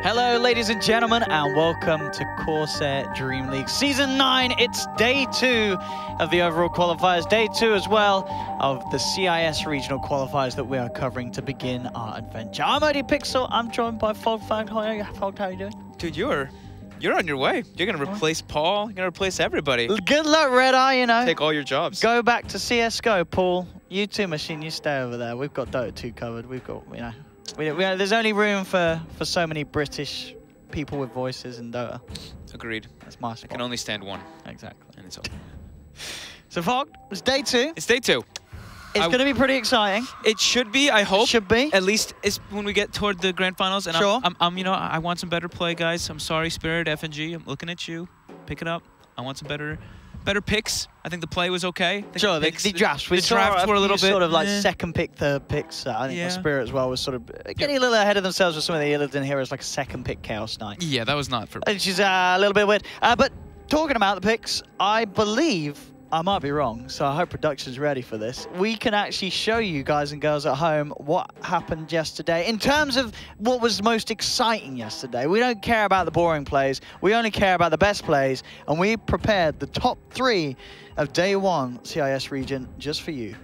Hello, ladies and gentlemen, and welcome to CORSAIR Dream League Season 9. It's day 2 of the overall qualifiers, day 2 as well of the CIS regional qualifiers that we are covering to begin our adventure. I'm OD Pixel, I'm joined by Fog. Fog, how are you doing? Dude, you're on your way. You're gonna replace Paul, you're gonna replace everybody. Good luck, Red Eye, you know. Take all your jobs. Go back to CSGO, Paul. You too, Machine, you stay over there. We've got Dota 2 covered. We've got, you know. There's only room for so many British people with voices in Dota. Agreed. That's my spot. I can only stand one. Exactly. And it's over. So, Fog, it's day 2. It's day 2. It's going to be pretty exciting. It should be, I hope. It should be. At least it's when we get toward the grand finals. And sure. you know, I want some better play, guys. I'm sorry, Spirit, FNG. I'm looking at you. Pick it up. I want some better picks. I think the play was okay. Sure, the drafts. We drafts were a little bit sort of like second pick, third picks. I think the Spirit as well was sort of getting a little ahead of themselves with some of the Illidan heroes, like a second pick Chaos Knight. Yeah, that was not for me. Which is a little bit weird. But talking about the picks, I believe, I might be wrong, so I hope production's ready for this. We can actually show you guys and girls at home what happened yesterday in terms of what was most exciting yesterday. We don't care about the boring plays. We only care about the best plays, and we prepared the top 3 of day 1 CIS region just for you.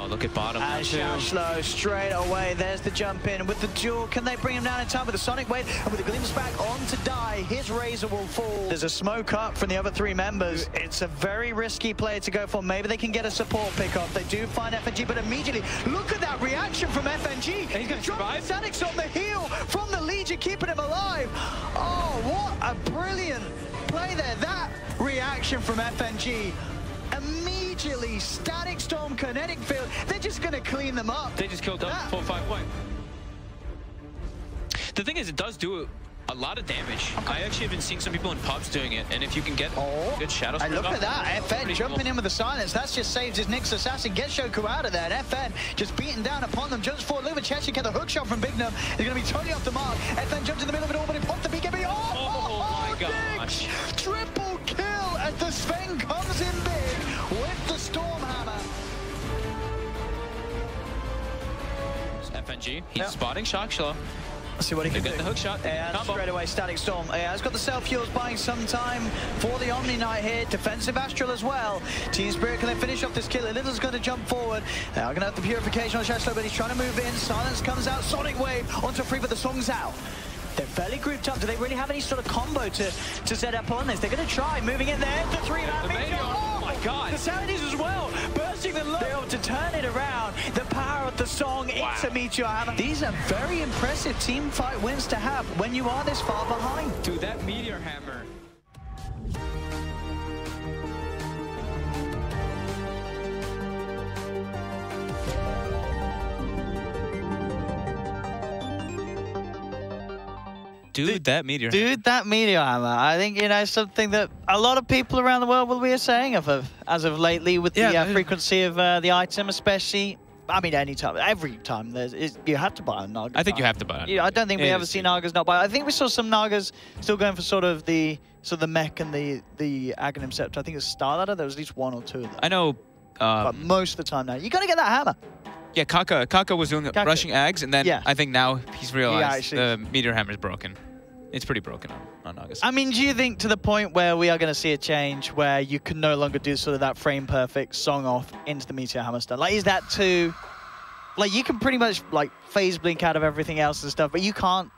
Look at bottom. And Shashlo straight away. There's the jump in with the duel. Can they bring him down in time with the Sonic Wave? And with the glimpse back on to die, his Razor will fall. There's a smoke up from the other 3 members. It's a very risky play to go for. Maybe they can get a support pickup. They do find FNG, but immediately, look at that reaction from FNG. He's going to survive. Static's on the heel from the Legion, keeping him alive. Oh, what a brilliant play there. That reaction from FNG. Immediately, Static Storm, Kinetic Field, they're just going to clean them up. They just killed them 4-5-1. The thing is, it does do a lot of damage. Okay. I actually have been seeing some people in pubs doing it, and if you can get good shadows. And look at that, FN jumping in with the silence. That's just saved his Nyx Assassin, gets Shoku out of there, and FN just beating down upon them. Jumps forward, Luvachechi get the hook shot from Big Num. He's going to be totally off the mark. FN jumps in the middle of it all, but he popped the BKB. Oh my gosh. Triple kill as the Sven comes in big with the Stormhammer. FNG, he's spotting Shashlo. Let's see what he can do. Get the hook shot. Yeah, straight away, Static Storm. Yeah, has got the self-heals, buying some time for the Omni Knight here. Defensive Astral as well. Team Spirit, can they finish off this kill? Little's going to jump forward. They are going to have the Purification on Shashlo, but he's trying to move in. Silence comes out. Sonic Wave onto free, but the song's out. They're fairly grouped up. Do they really have any sort of combo to set up on this? They're going to try moving in there. The 3-man Meteor. Oh my god. The Saudis as well. Bursting the low. They're able to turn it around. The power of the song into Meteor Hammer. These are very impressive team fight wins to have when you are this far behind. Dude, that Meteor Hammer. Dude, that Meteor Hammer. I think, you know, something that a lot of people around the world will be saying as of lately with the frequency of the item, especially. I mean, every time you have to buy a Naga. I think you have to buy it. I don't think we ever see Nagas not buy. I think we saw some Nagas still going for sort of the mech and the Aghanim Scepter. I think it's Starladder. There was at least 1 or 2 of them. I know. But most of the time now, you got to get that hammer. Yeah, Kaka was doing rushing Ags, and then I think now he's realized the Meteor Hammer is broken. It's pretty broken on Nagas. I mean, do you think to the point where we are going to see a change where you can no longer do sort of that frame perfect song off into the Meteor Hammer stuff? Like, is that too... Like, you can pretty much, like, phase blink out of everything else and stuff, but you can't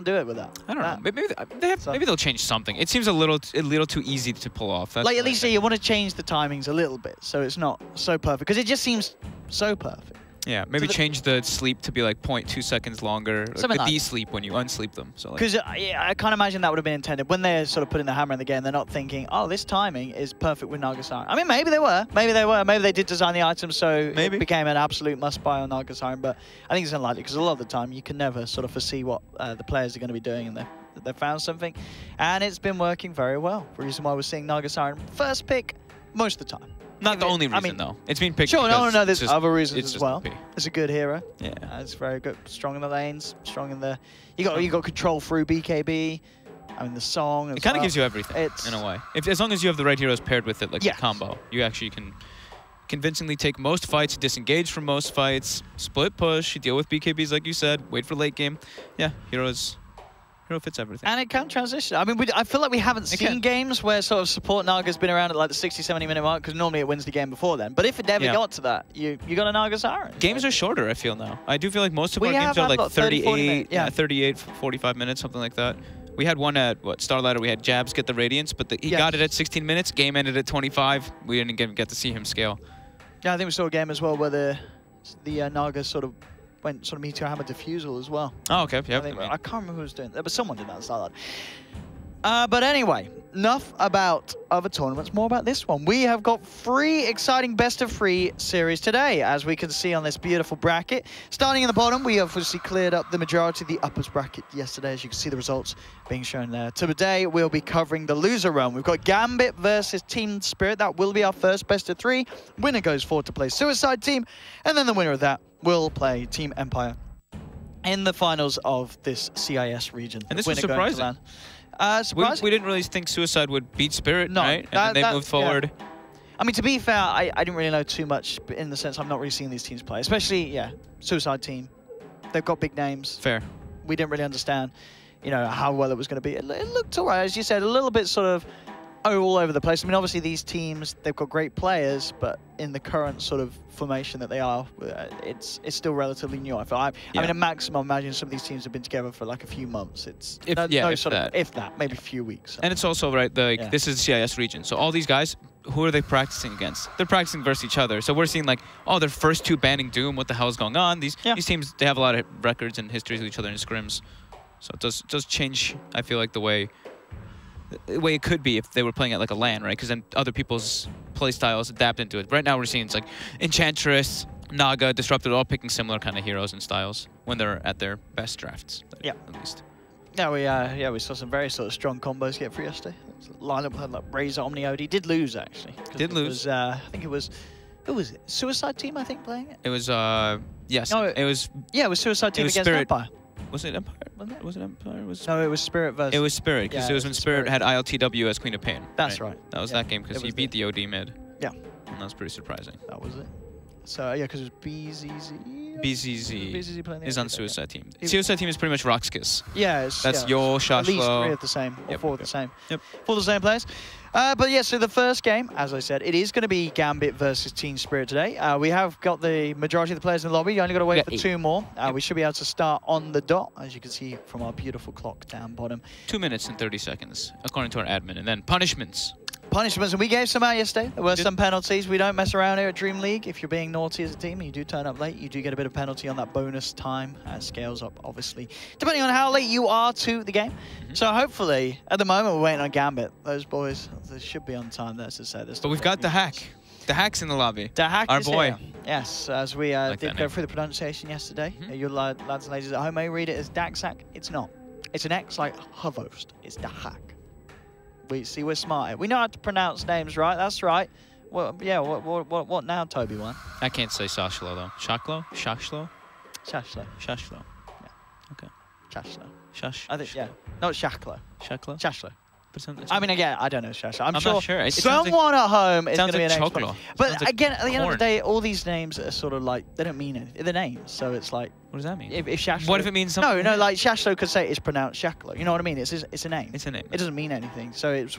do it with that. I don't know. Maybe they'll change something. It seems a little too easy to pull off. That's like, at least you want to change the timings a little bit, so it's not so perfect, because it just seems so perfect. Yeah, maybe change the sleep to be like 0.2 seconds longer. Something the like D-sleep when you unsleep them. Because I can't imagine that would have been intended. When they're sort of putting the hammer in the game, they're not thinking, oh, this timing is perfect with Naga Siren. I mean, maybe they were. Maybe they did design the item so it became an absolute must-buy on Naga Siren. But I think it's unlikely because a lot of the time you can never sort of foresee what the players are going to be doing, and they've found something. And it's been working very well. The reason why we're seeing Naga Siren first pick most of the time. Not the only reason, though. It's been picked. Sure, no, there's just, other reasons as well. OP. It's a good hero. Yeah. It's very good. Strong in the lanes, strong in the... You got control through BKB. I mean, the song. It kind of gives you everything in a way. As long as you have the right heroes paired with it, like the combo, you actually can convincingly take most fights, disengage from most fights, split push, deal with BKBs like you said, wait for late game. Yeah, hero fits everything. And it can transition. I mean, I feel like we haven't seen games where sort of support Naga's been around at like the 60, 70 minute mark, because normally it wins the game before then. But if it never got to that, you got a Naga Siren. Games are shorter, I feel now. I do feel like most of our games are like 38, 38, 45 minutes, something like that. We had one at, Starlighter, we had Jabs get the Radiance, but he got it at 16 minutes, game ended at 25. We didn't get to see him scale. Yeah, I think we saw a game as well where the Naga sort of went sort of Meteor Hammer Diffusal as well. Oh, okay. Yeah, I can't remember who was doing that, but someone did that. Starlight. But anyway, enough about other tournaments, more about this one. We have got 3 exciting best-of-3 series today, as we can see on this beautiful bracket. Starting in the bottom, we obviously cleared up the majority of the uppers bracket yesterday, as you can see the results being shown there. Today, we'll be covering the loser round. We've got Gambit versus Team Spirit. That will be our first best-of-3. Winner goes forward to play Suicide Team, and then the winner of that will play Team Empire in the finals of this CIS region. And this was surprising. We didn't really think Suicide would beat Spirit, right? And then they moved forward. Yeah. I mean, to be fair, I didn't really know too much in the sense I've not really seen these teams play. Especially, Suicide Team. They've got big names. Fair. We didn't really understand, how well it was going to be. It looked all right, as you said, a little bit sort of all over the place. I mean, obviously these teams, they've got great players, but in the current sort of formation that they are, it's still relatively new. I feel. I mean, at maximum, imagine some of these teams have been together for like a few months. If that, maybe a few weeks. And it's also this is CIS region, so all these guys, who are they practicing against? They're practicing versus each other. So we're seeing like, their first 2 banning Doom. What the hell is going on? These teams, they have a lot of records and histories with each other in scrims, so it does change. I feel like the way it could be if they were playing at like a LAN, right? Because then other people's play styles adapt into it. Right now we're seeing it's like Enchantress, Naga, Disrupted, all picking similar kind of heroes and styles when they're at their best drafts. At least. Yeah, we saw some very sort of strong combos get through yesterday. Lineup had like Razor, Omni OD. Did lose actually. Did lose. I think it was. Who was it? Suicide Team, I think, playing it. It was yes. No, it was. Yeah, it was Suicide Team against Spirit. Empire. Was it Empire? Was it Empire? No, it was Spirit versus... It was Spirit, because it was when Spirit had ILTW as Queen of Pain. That's right. That was that game, because he beat the OD mid. Yeah. And that was pretty surprising. That was it. So, yeah, because it was BZZ. BZZ playing is on Suicide Team. Suicide Team is pretty much Roxkis. Yeah. That's Yo, Shashlo. At least 3 of the same, or 4 of the same. Yep. 4 of the same players. But yeah, so the first game, as I said, it is going to be Gambit versus Team Spirit today. We have got the majority of the players in the lobby. You only got to wait for 2 more. We should be able to start on the dot, as you can see from our beautiful clock down bottom. 2 minutes and 30 seconds, according to our admin. And then punishments. Punishments, and we gave some out yesterday. There were some penalties. We don't mess around here at DreamLeague. If you're being naughty as a team and you do turn up late, you do get a bit of penalty on that bonus time. Scales up, obviously, depending on how late you are to the game. So hopefully, at the moment, we're waiting on Gambit. Those boys, they should be on time. That's to say this. But we've got the hack. The hack's in the lobby. The hack our is boy. Here. Yes, as we did go through the pronunciation yesterday. Your lads and ladies at home may read it as Daxac. It's not. It's an X like Hovost. It's the hack. We're smart here. We know how to pronounce names, right? That's right. Well, yeah. What now, Toby? One. I can't say Shashlo though. Shaklo? Shashlo? Shashlo. Shashlo. Yeah. Okay. Shashlo. Shash. I think not Shaklo. Shaklo. Shashlo. I mean, again, I don't know Shashlo. I'm not sure. Someone at home is going to be an expert. But like again, at the end of the day, all these names are sort of like, they don't mean anything. They're names, so it's like... What does that mean? If Shashlo... What if it means something? No, like Shashlo could say it's pronounced Shaklo. You know what I mean? It's a name. It's a name. It doesn't mean anything. So it's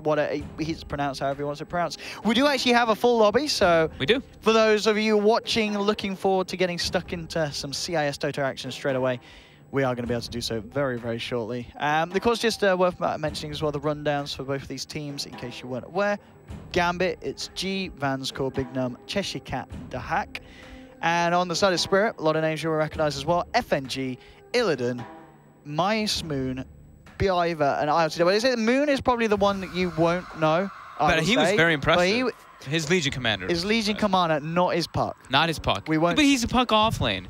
he's pronounced however he wants to pronounce. We do actually have a full lobby, so... We do. For those of you watching, looking forward to getting stuck into some CIS Dota action straight away, we are going to be able to do so very, very shortly. Of course, just worth mentioning as well the rundowns for both of these teams, in case you weren't aware. Gambit, it's G, Vanscore, Big Num, Cheshire Cat, and the Hack. And on the side of Spirit, a lot of names you'll recognize as well. FNG, Illidan, Mice Moon, Biiva, and ILTW. Moon is probably the one that you won't know. But he was very impressive. His Legion Commander. His Legion Commander, not his puck. Not his puck. We won't. But he's a puck off lane.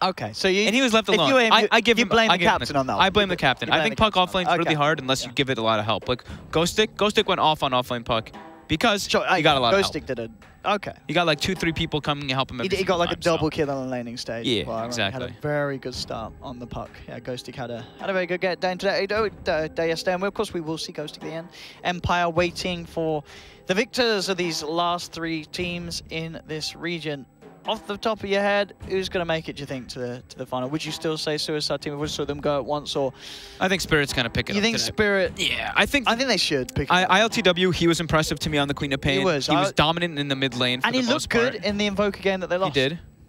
Okay, so you... And he was left alone. You blame the captain on that one. I blame the captain. I think puck offlane's really hard unless you give it a lot of help. Like, Ghost Stick went off on offlane puck. because he got a lot of help. Ghostic did it. Okay. He got like 2-3 people coming and help him. He got like a double kill on the laning stage. Yeah, well, exactly. Had a very good start on the puck. Yeah, Ghostic had a very good get down today. Day yesterday, and of course we will see Ghostic at the end. Empire waiting for the victors of these last 3 teams in this region. Off the top of your head, who's going to make it, do you think, to the final? Would you still say Suicide Team? Would you saw them go at once, or I think Spirit's going to pick it up. You think today. Spirit? Yeah, I think they should pick it up. ILTW, he was impressive to me on the Queen of Pain. He was dominant in the mid lane for and the he most looked part. good in the Invoker game that they lost.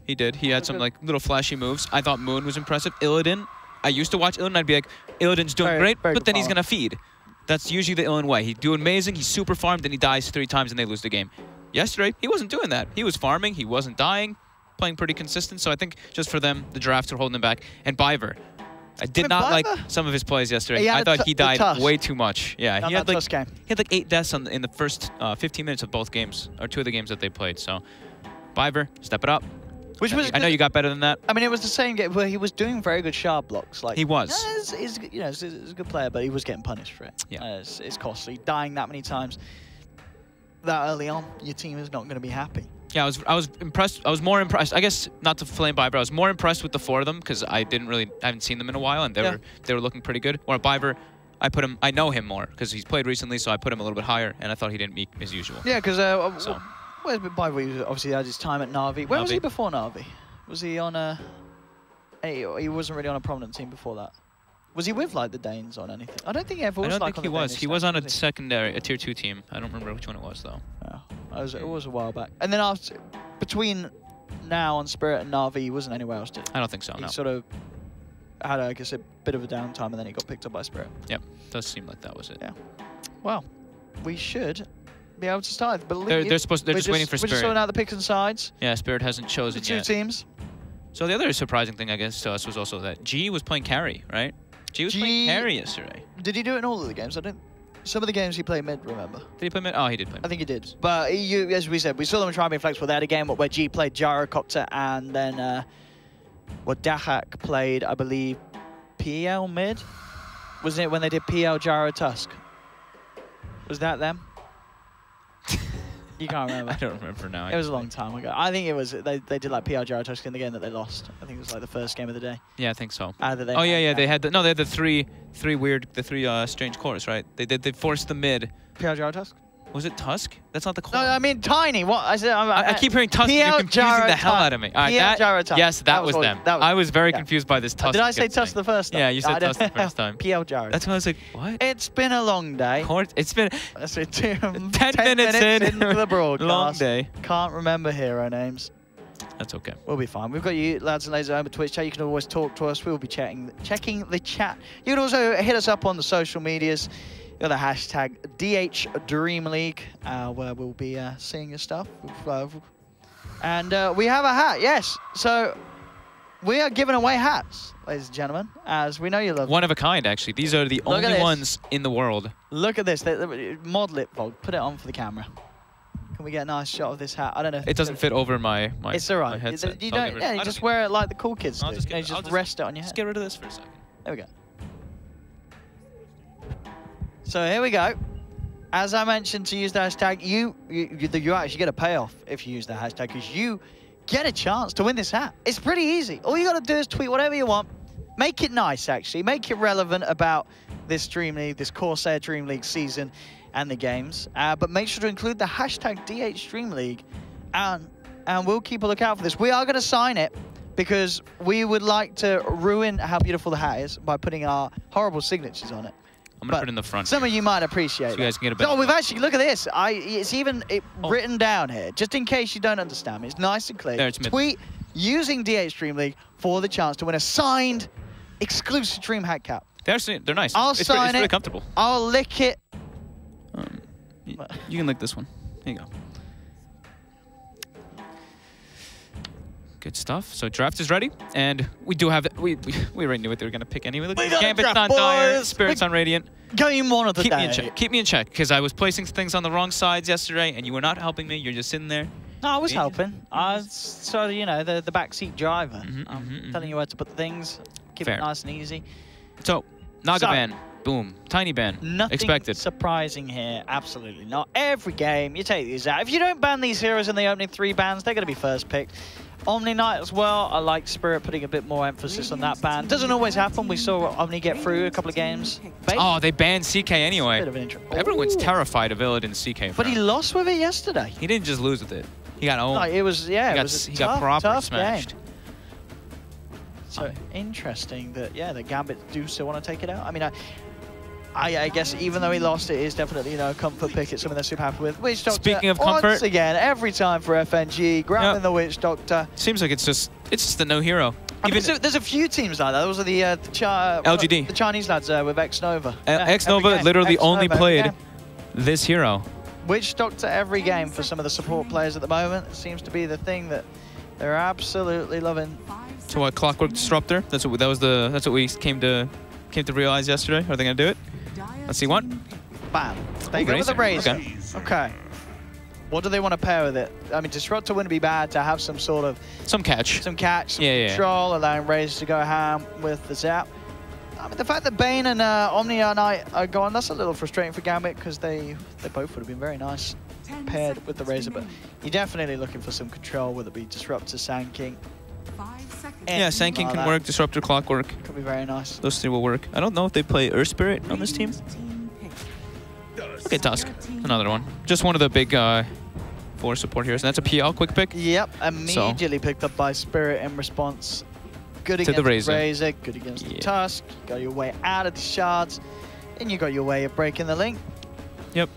He did. He had some like little flashy moves. I thought Moon was impressive. Illidan, I used to watch Illidan. I'd be like, Illidan's doing great, but then he's going to feed. That's usually the Illidan way. He's doing amazing. He's super farmed, then he dies 3 times and they lose the game. Yesterday, he wasn't doing that. He was farming. He wasn't dying. Playing pretty consistent, so I think just for them, the drafts are holding him back. And Biver, I did not like some of his plays yesterday. I thought he died way too much. Yeah, he had like 8 deaths in the first 15 minutes of both games, or 2 of the games that they played. So, Biver, step it up. Which was I know you got better than that. I mean, it was the same game where he was doing very good shard blocks. Like he was. He's a good player, but he was getting punished for it. Yeah, it's costly. Dying that many times that early on, your team is not going to be happy. Yeah, I was impressed. I was more impressed. I guess not to flame Biver. I was more impressed with the 4 of them because I haven't seen them in a while, and they were looking pretty good. Or Biver, I know him more because he's played recently, so I put him a little bit higher, and I thought he didn't meet as usual. Yeah, because where's Biver? He obviously had his time at Na'Vi. Where was he before Na'Vi? Was he on a? He wasn't really on a prominent team before that. Was he with like the Danes on anything? I don't think he ever was. I don't like think he was. He was on a secondary, a tier 2 team. I don't remember which one it was though. Yeah, it was a while back. And then after, between now and Spirit and Na'Vi, he wasn't anywhere else. I don't think so. He sort of had, I guess, a bit of a downtime, and then he got picked up by Spirit. Yep, does seem like that was it. Yeah. Well, we should be able to start. They're just waiting for Spirit. We're just sorting out the picks and sides. Yeah, Spirit hasn't chosen yet. 2 teams. So the other surprising thing, I guess, to us was also that G was playing carry, right? G was playing carry yesterday. Did he do it in all of the games? Some of the games he played mid, remember? Did he play mid? Oh, he did play mid. I think he did. But as we said, we saw them try and be flexible. They had a game where G played Gyrocopter, and then DreamHack played, I believe, PL mid? Wasn't it when they did PL Gyro Tusk? Was that them? You can't remember. I don't remember now. It was a long time ago. I think it was, they did like PL Gyro Tusk in the game that they lost. I think it was like the first game of the day. Yeah, I think so. Oh yeah, they had the three strange cores, right? They forced the mid. PL Gyro Tusk? Was it Tusk? That's not the core. No, I mean Tiny. What I said? I keep hearing Tusk. You're confusing the hell out of me. Yes, that was them. I was very confused by this Tusk. Did I say Tusk the first time? Yeah, you said Tusk the first time. PL Gyro. That's when I was like, what? It's been a long day. It's been 10 minutes into the broadcast. Long day. Can't remember hero names. That's okay. We'll be fine. We've got you, lads and ladies at home at Twitch chat. You can always talk to us. We'll be checking the chat. You can also hit us up on the social medias. The hashtag DreamLeague, where we'll be seeing your stuff. And we have a hat, yes. So we are giving away hats, ladies and gentlemen, as we know you love them. One of a kind, actually. These are the only ones in the world. Look at this. Model it, Vog. Put it on for the camera. Can we get a nice shot of this hat? I don't know. If it doesn't fit over my It's all right. Headset, you just wear it like the cool kids do. I'll just rest it on your head. Just get rid of this for a second. There we go. So here we go. As I mentioned, to use the hashtag, you actually get a payoff if you use the hashtag, because you get a chance to win this hat. It's pretty easy. All you got to do is tweet whatever you want. Make it nice, actually. Make it relevant about this Dream League, this CORSAIR Dream League season and the games. But make sure to include the hashtag DreamLeague, and we'll keep a lookout for this. We are going to sign it because we would like to ruin how beautiful the hat is by putting our horrible signatures on it. I'm going to put it in the front. Some of you might appreciate it. So you guys can get a bit. Oh, we've actually, look at this. It's even written down here, just in case you don't understand me. It's nice and clear. There, it's tweet using DreamLeague for the chance to win a signed, exclusive DreamHack cap. They're nice. It's really comfortable. I'll lick it. You can lick this one. Here you go. Good stuff. So draft is ready, and we do have we already knew what they were gonna pick anyway. Look, Gambit's on Dire, Spirit's on Radiant. Game one of the day. Keep me in check, because I was placing things on the wrong sides yesterday, and you were not helping me. You're just sitting there. No, I was helping. I was sort of, you know, the backseat driver. Telling you where to put the things. Keep it nice and easy. So, Nagavan, Boom. Tiny ban. Nothing expected. surprising here. Absolutely not. Every game, you take these out. If you don't ban these heroes in the opening 3 bans, they're going to be first picked. Omni Knight as well. I like Spirit putting a bit more emphasis on that ban. Doesn't always happen. We saw Omni get through a couple of games. Oh, they banned CK anyway. Bit of an intro. Everyone's terrified of Illidan's CK. But he lost with it yesterday. He didn't just lose with it. He got owned. Like, it was, yeah, he got proper smashed. Game. So interesting that, yeah, the Gambit do still want to take it out. I mean, I guess even though he lost, it is definitely, you know, a comfort pick. It's something they're super happy with. Witch Doctor, speaking of comfort, once again, every time for FNG, grabbing the Witch Doctor. Seems like it's just the no hero. Even there's a few teams like that. Those are the LGD, the Chinese lads with X-Nova. X-Nova literally only played this hero. Witch Doctor every game for some of the support players at the moment. It seems to be the thing that they're absolutely loving. So what, Clockwork Disruptor? That's what we came to realize yesterday. Are they gonna do it? Let's see what. Bam. They go with the Razor. Okay. What do they want to pair with it? I mean, Disruptor wouldn't be bad to have some sort of catch. Some control, allowing Razor to go ham with the zap. I mean, the fact that Bane and Omni Knight are gone, that's a little frustrating for Gambit because they both would have been very nice paired with the Razor, but you're definitely looking for some control, whether it be Disruptor, Sand King. Yeah, Sand King can work, Disruptor, Clockwork. Could be very nice. Those 3 will work. I don't know if they play Earth Spirit on this team. Okay, Tusk, another one. Just one of the big 4 support heroes, and that's a PL quick pick. Yep, immediately picked up by Spirit in response. Good against the Razor, good against the Tusk. You got your way out of the shards, and you got your way of breaking the link. Yep.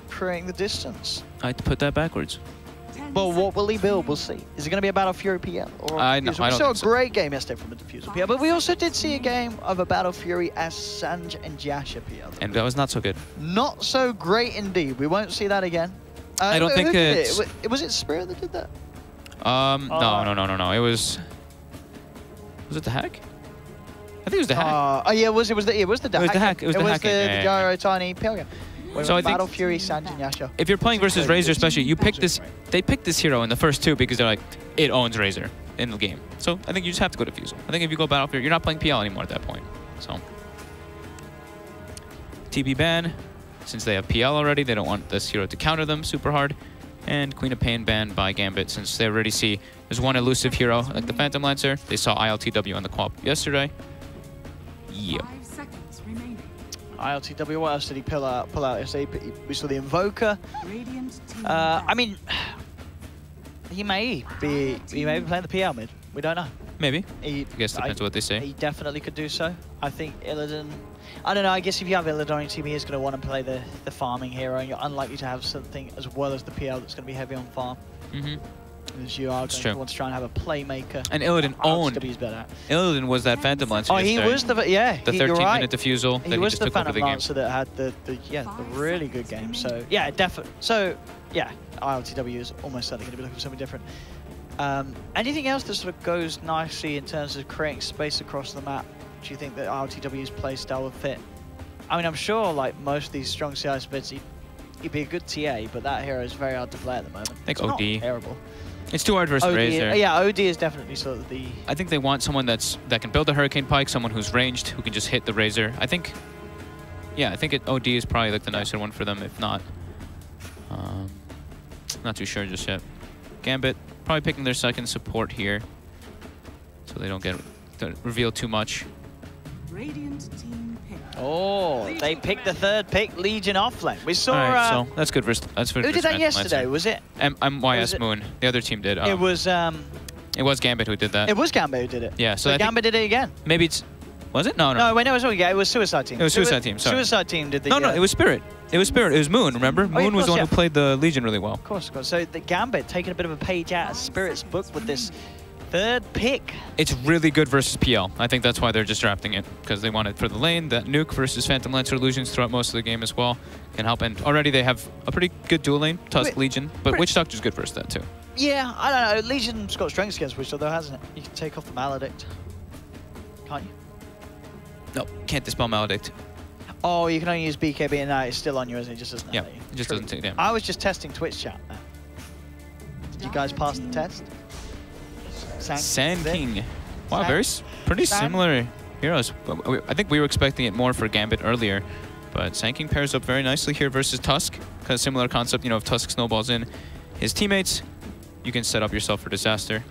Creating the distance. I had to put that backwards. Well, what will he build? We'll see. Is it going to be a Battle Fury PL? Or I don't we saw a great game yesterday from the Diffuser PL, but we also did see a game of a Battle Fury as Sanj and Jasha PL. And that was not so good. Not so great indeed. We won't see that again. I don't think it's... Was it Spirit that did that? No. It was... Was it the Hack? I think it was the Hack. Oh yeah, it was the Hack. It was the Hack. It was the Gyro Tiny PL game. So I think Battle Fury, Sanj and Yasha. If you're playing versus Razor, especially, you pick this. They picked this hero in the first 2 because they're like, it owns Razor in the game. So I think you just have to go Diffusal. I think if you go Battle Fury, you're not playing PL anymore at that point. So TB ban, since they have PL already, they don't want this hero to counter them super hard. And Queen of Pain banned by Gambit, since they already see there's one elusive hero like the Phantom Lancer. They saw ILTW on the co-op yesterday. Yeah. ILTW, what else did he pull out yesterday? We saw the Invoker. I mean, he may be playing the PL mid. We don't know. Maybe. I guess depends what they say. He definitely could do so. I think Illidan, I don't know, I guess if you have Illidan on your team, he is going to want to play the farming hero, and you're unlikely to have something as well as the PL that's going to be heavy on farm. As you are going to want to try and have a playmaker. And Illidan owned. Illidan was that Phantom Lancer. Oh, he was the 13-minute Diffusal. He was the Phantom Lancer that had the really good game. So yeah, definitely. So yeah, ILTW is almost certainly going to be looking for something different. Anything else that sort of goes nicely in terms of creating space across the map? Do you think that ILTW's playstyle would fit? I mean, I'm sure like most of these strong CI splits, he'd be a good TA, but that hero is very hard to play at the moment. I think it's OD. Not terrible. It's too hard versus Razor. Yeah, OD is definitely sort of the... I think they want someone that can build a Hurricane Pike, someone who's ranged, who can just hit the Razor. I think OD is probably like the nicer one for them, if not. Not too sure just yet. Gambit, probably picking their second support here, so they don't reveal too much. Oh, they picked the 3rd pick, Legion offlane. We saw... Alright, so that's good. Who did that yesterday? Was it? MYS Moon. The other team did. It was Gambit who did that. It was Gambit who did it. Yeah, so Gambit did it again. Maybe it's... Was it? No. Wait, no, it was Suicide Team. It was Suicide Team, sorry. Suicide Team did the... No, it was Spirit. It was Spirit. It was Moon, remember? Moon was the one who played the Legion really well. Of course. So the Gambit taking a bit of a page out of Spirit's book with this 3rd pick. It's really good versus PL. I think that's why they're just drafting it, because they want it for the lane. That Nuke versus Phantom Lancer illusions throughout most of the game as well can help. And already they have a pretty good dual lane, Tusk, Legion, but Witch Doctor's good versus that too. Yeah, I don't know. Legion's got strengths against Witch Doctor, hasn't it? You can take off the Maledict. Can't you? No, can't dispel Maledict. Oh, you can only use BKB and that. It's still on you, isn't it? It just doesn't. Yeah, it just doesn't take damage. I was just testing Twitch chat. Did you guys pass the test? Sand King. Wow, pretty similar heroes. I think we were expecting it more for Gambit earlier, but Sanking pairs up very nicely here versus Tusk. Because similar concept, you know, if Tusk snowballs in his teammates, you can set up yourself for disaster.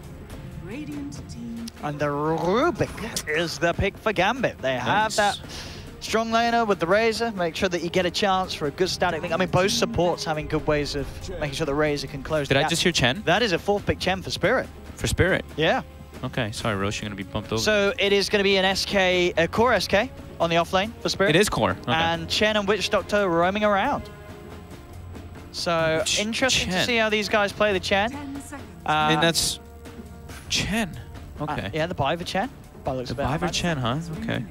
And the Rubik is the pick for Gambit. They have that strong laner with the Razor, make sure that you get a chance for a good static link. I mean, both supports having good ways of making sure the Razor can close the gap. Did I just hear Chen? That is a 4th pick Chen for Spirit. For Spirit? Yeah. Okay, sorry, Roche, you're going to be bumped over. So it is going to be an SK, a core SK on the offlane for Spirit. It is core. Okay. And Chen and Witch Doctor roaming around. So interesting to see how these guys play the Chen. And that's Chen. Okay. Yeah, the Biver Chen. The Biver Chen, huh? Okay.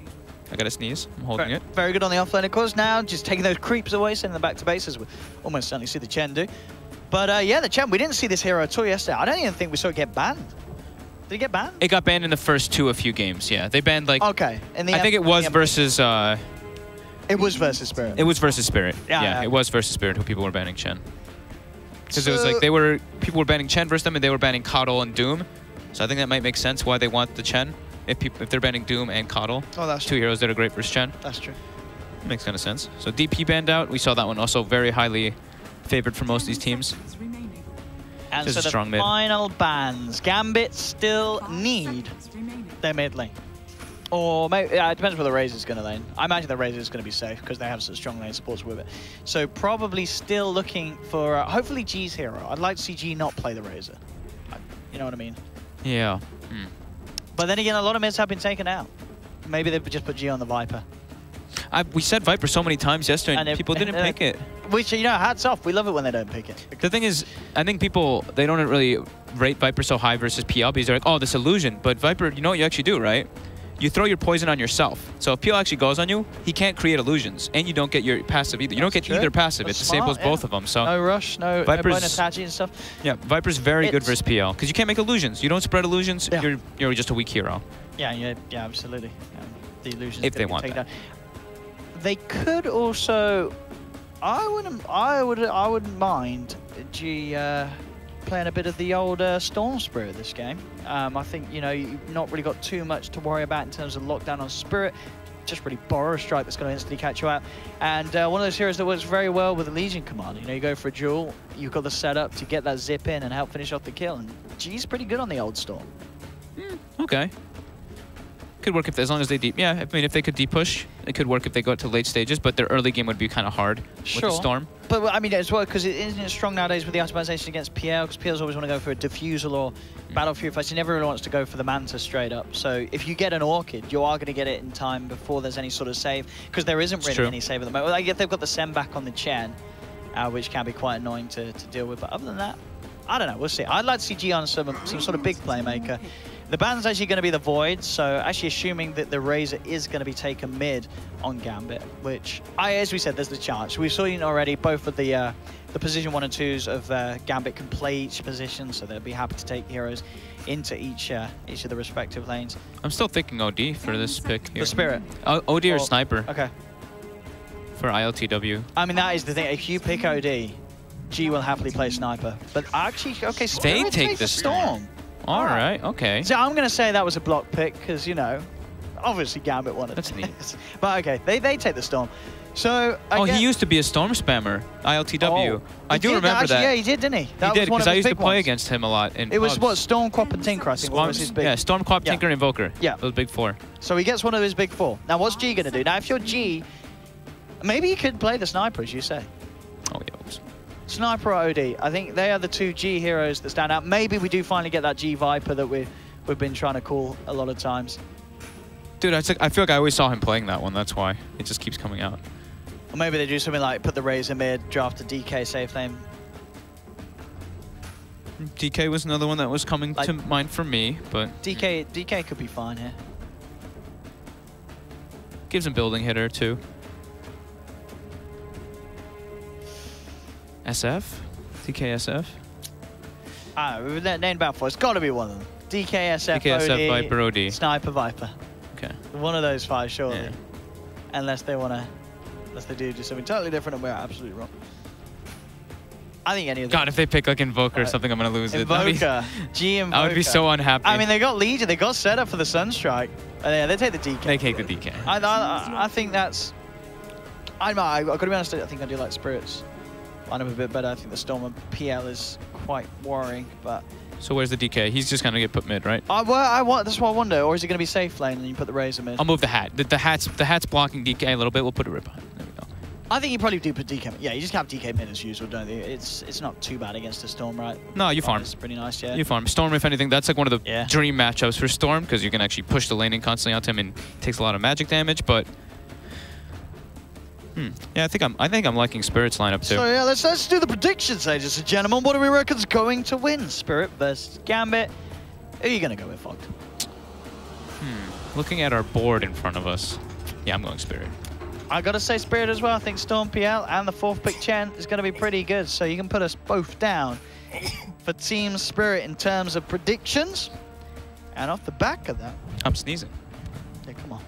I gotta sneeze. I'm holding it. Very good on the offlane, of course. Now just taking those creeps away, sending them back to base, as we almost certainly see the Chen do. But yeah, the Chen, we didn't see this hero at all yesterday. I don't even think we saw it get banned. Did it get banned? It got banned in the first a few games, yeah. They banned like... Okay. I think it was versus... It was versus Spirit. It was versus Spirit. Yeah, it was versus Spirit who people were banning Chen. Because it was like people were banning Chen versus them and they were banning Coddle and Doom. So I think that might make sense why they want the Chen. If they're banning Doom and Coddle, that's two heroes that are great versus Chen. That's true. Makes kind of sense. So DP banned out. We saw that one also very highly favored for most of these teams. And so the final bans. Gambit still need their mid lane. Or maybe, it depends where the Razor's going to lane. I imagine the Razor's going to be safe because they have such strong lane supports with it. So probably still looking for, hopefully G's hero. I'd like to see G not play the Razor. You know what I mean? Yeah. But then again, a lot of mids have been taken out. Maybe they've just put G on the Viper. We said Viper so many times yesterday and people didn't pick it. Which, you know, hats off. We love it when they don't pick it. The thing is, I think people, they don't really rate Viper so high versus PL because they're like, oh, this illusion. But Viper, you know what you actually do, right? You throw your poison on yourself. So if PL actually goes on you, he can't create illusions. And you don't get your passive either. You don't get either passive. It disables both of them. So no rush, no bonus Tachi and stuff. Yeah, Viper's very good versus PL. Because you can't make illusions. You don't spread illusions, you're just a weak hero. Yeah, absolutely. The illusions if they want that. They could also... I wouldn't mind G playing a bit of the old Storm Spirit this game. I think, you know, you've not really got too much to worry about in terms of lockdown on Spirit. Just really borrow a strike that's going to instantly catch you out. And one of those heroes that works very well with the Legion Commander. You know, you go for a duel, you've got the setup to get that zip in and help finish off the kill. And G's pretty good on the old Storm. Okay. Could work as long as they deep. Yeah, I mean, if they could deep push, it could work if they go to late stages. But their early game would be kind of hard with the Storm. But I mean, as well, because it isn't strong nowadays with the optimization against PL. Because PLs always want to go for a diffusal or Battle Fury fights. He never really wants to go for the Manta straight up. So if you get an Orchid, you are going to get it in time before there's any sort of save. Because there isn't really any save at the moment. Like if they've got the send back on the Chen, which can be quite annoying to deal with. But other than that, I don't know. We'll see. I'd like to see G on some sort of big playmaker. The ban's actually going to be the Void, so actually assuming that the Razor is going to be taken mid on Gambit, which, as we said, there's the chance. We've seen already both of the position 1 and 2s of Gambit can play each position, so they'll be happy to take heroes into each of the respective lanes. I'm still thinking OD for this pick here. The Spirit? OD or Sniper. Okay. For ILTW. I mean, that is the thing. If you pick OD, G will happily play Sniper. But actually, okay, Spirit they take the Storm. All right, okay. So I'm going to say that was a block pick because, you know, obviously Gambit wanted That's neat. But okay, they take the Storm. So he used to be a Storm spammer, ILTW. I do remember that. Yeah, he did, didn't he? He did, because I used to play against him a lot in It was what, Storm, Quap, and Tinker, I think. Was his big... Yeah, Storm, Quap, Tinker, and Invoker. Yeah. Those big 4. So he gets one of his big 4. Now, what's G going to do? Now, if you're G, maybe you could play the Sniper, as you say. Oh, yeah. Oops. Sniper or OD, I think they are the 2 G heroes that stand out. Maybe we do finally get that G Viper that we've been trying to call a lot of times. Dude, I feel like I always saw him playing that one. That's why it just keeps coming out. Or maybe they do something like put the Razor mid, draft a DK safe lane. DK was another one that was coming to mind for me, but DK could be fine here. Gives him building hitter too. SF? DKSF? We've named about 4. It's got to be one of them. DKSF, DKSF, OD, Viper, OD. Sniper, Viper. Okay. One of those 5, surely. Yeah. Unless they do just something totally different and we're absolutely wrong. I think any of them. God, if they pick like Invoker or something, I'm going to lose Invoker. G Invoker. I would be so unhappy. I mean, they got Legion. They got set up for the Sunstrike. Yeah, they take the DK. They take the DK. I think that's... I've got to be honest, I think I do like Spirits. Line up a bit better. I think the Storm and PL is quite worrying, but... So where's the DK? He's just going to get put mid, right? That's what I wonder. Or is he going to be safe lane and you put the Razor mid? I'll move the hat. The hat's blocking DK a little bit. We'll put it right behind. There we go. I think you probably do put DK. Yeah, you just have DK mid as usual, don't you? It's not too bad against the Storm, right? No, you farm. It's pretty nice, yeah. You farm. Storm, if anything, that's like one of the dream matchups for Storm because you can actually push the laning constantly onto him and takes a lot of magic damage, but... Yeah, I think I'm liking Spirit's lineup too. So yeah, let's do the predictions, ladies and gentlemen. What do we reckon's going to win? Spirit versus Gambit. Who are you gonna go with, Fogged? Looking at our board in front of us, yeah, I'm going Spirit. I gotta say Spirit as well. I think Storm PL and the 4th pick Chen is gonna be pretty good. So you can put us both down for Team Spirit in terms of predictions. And off the back of that, I'm sneezing. Yeah, come on.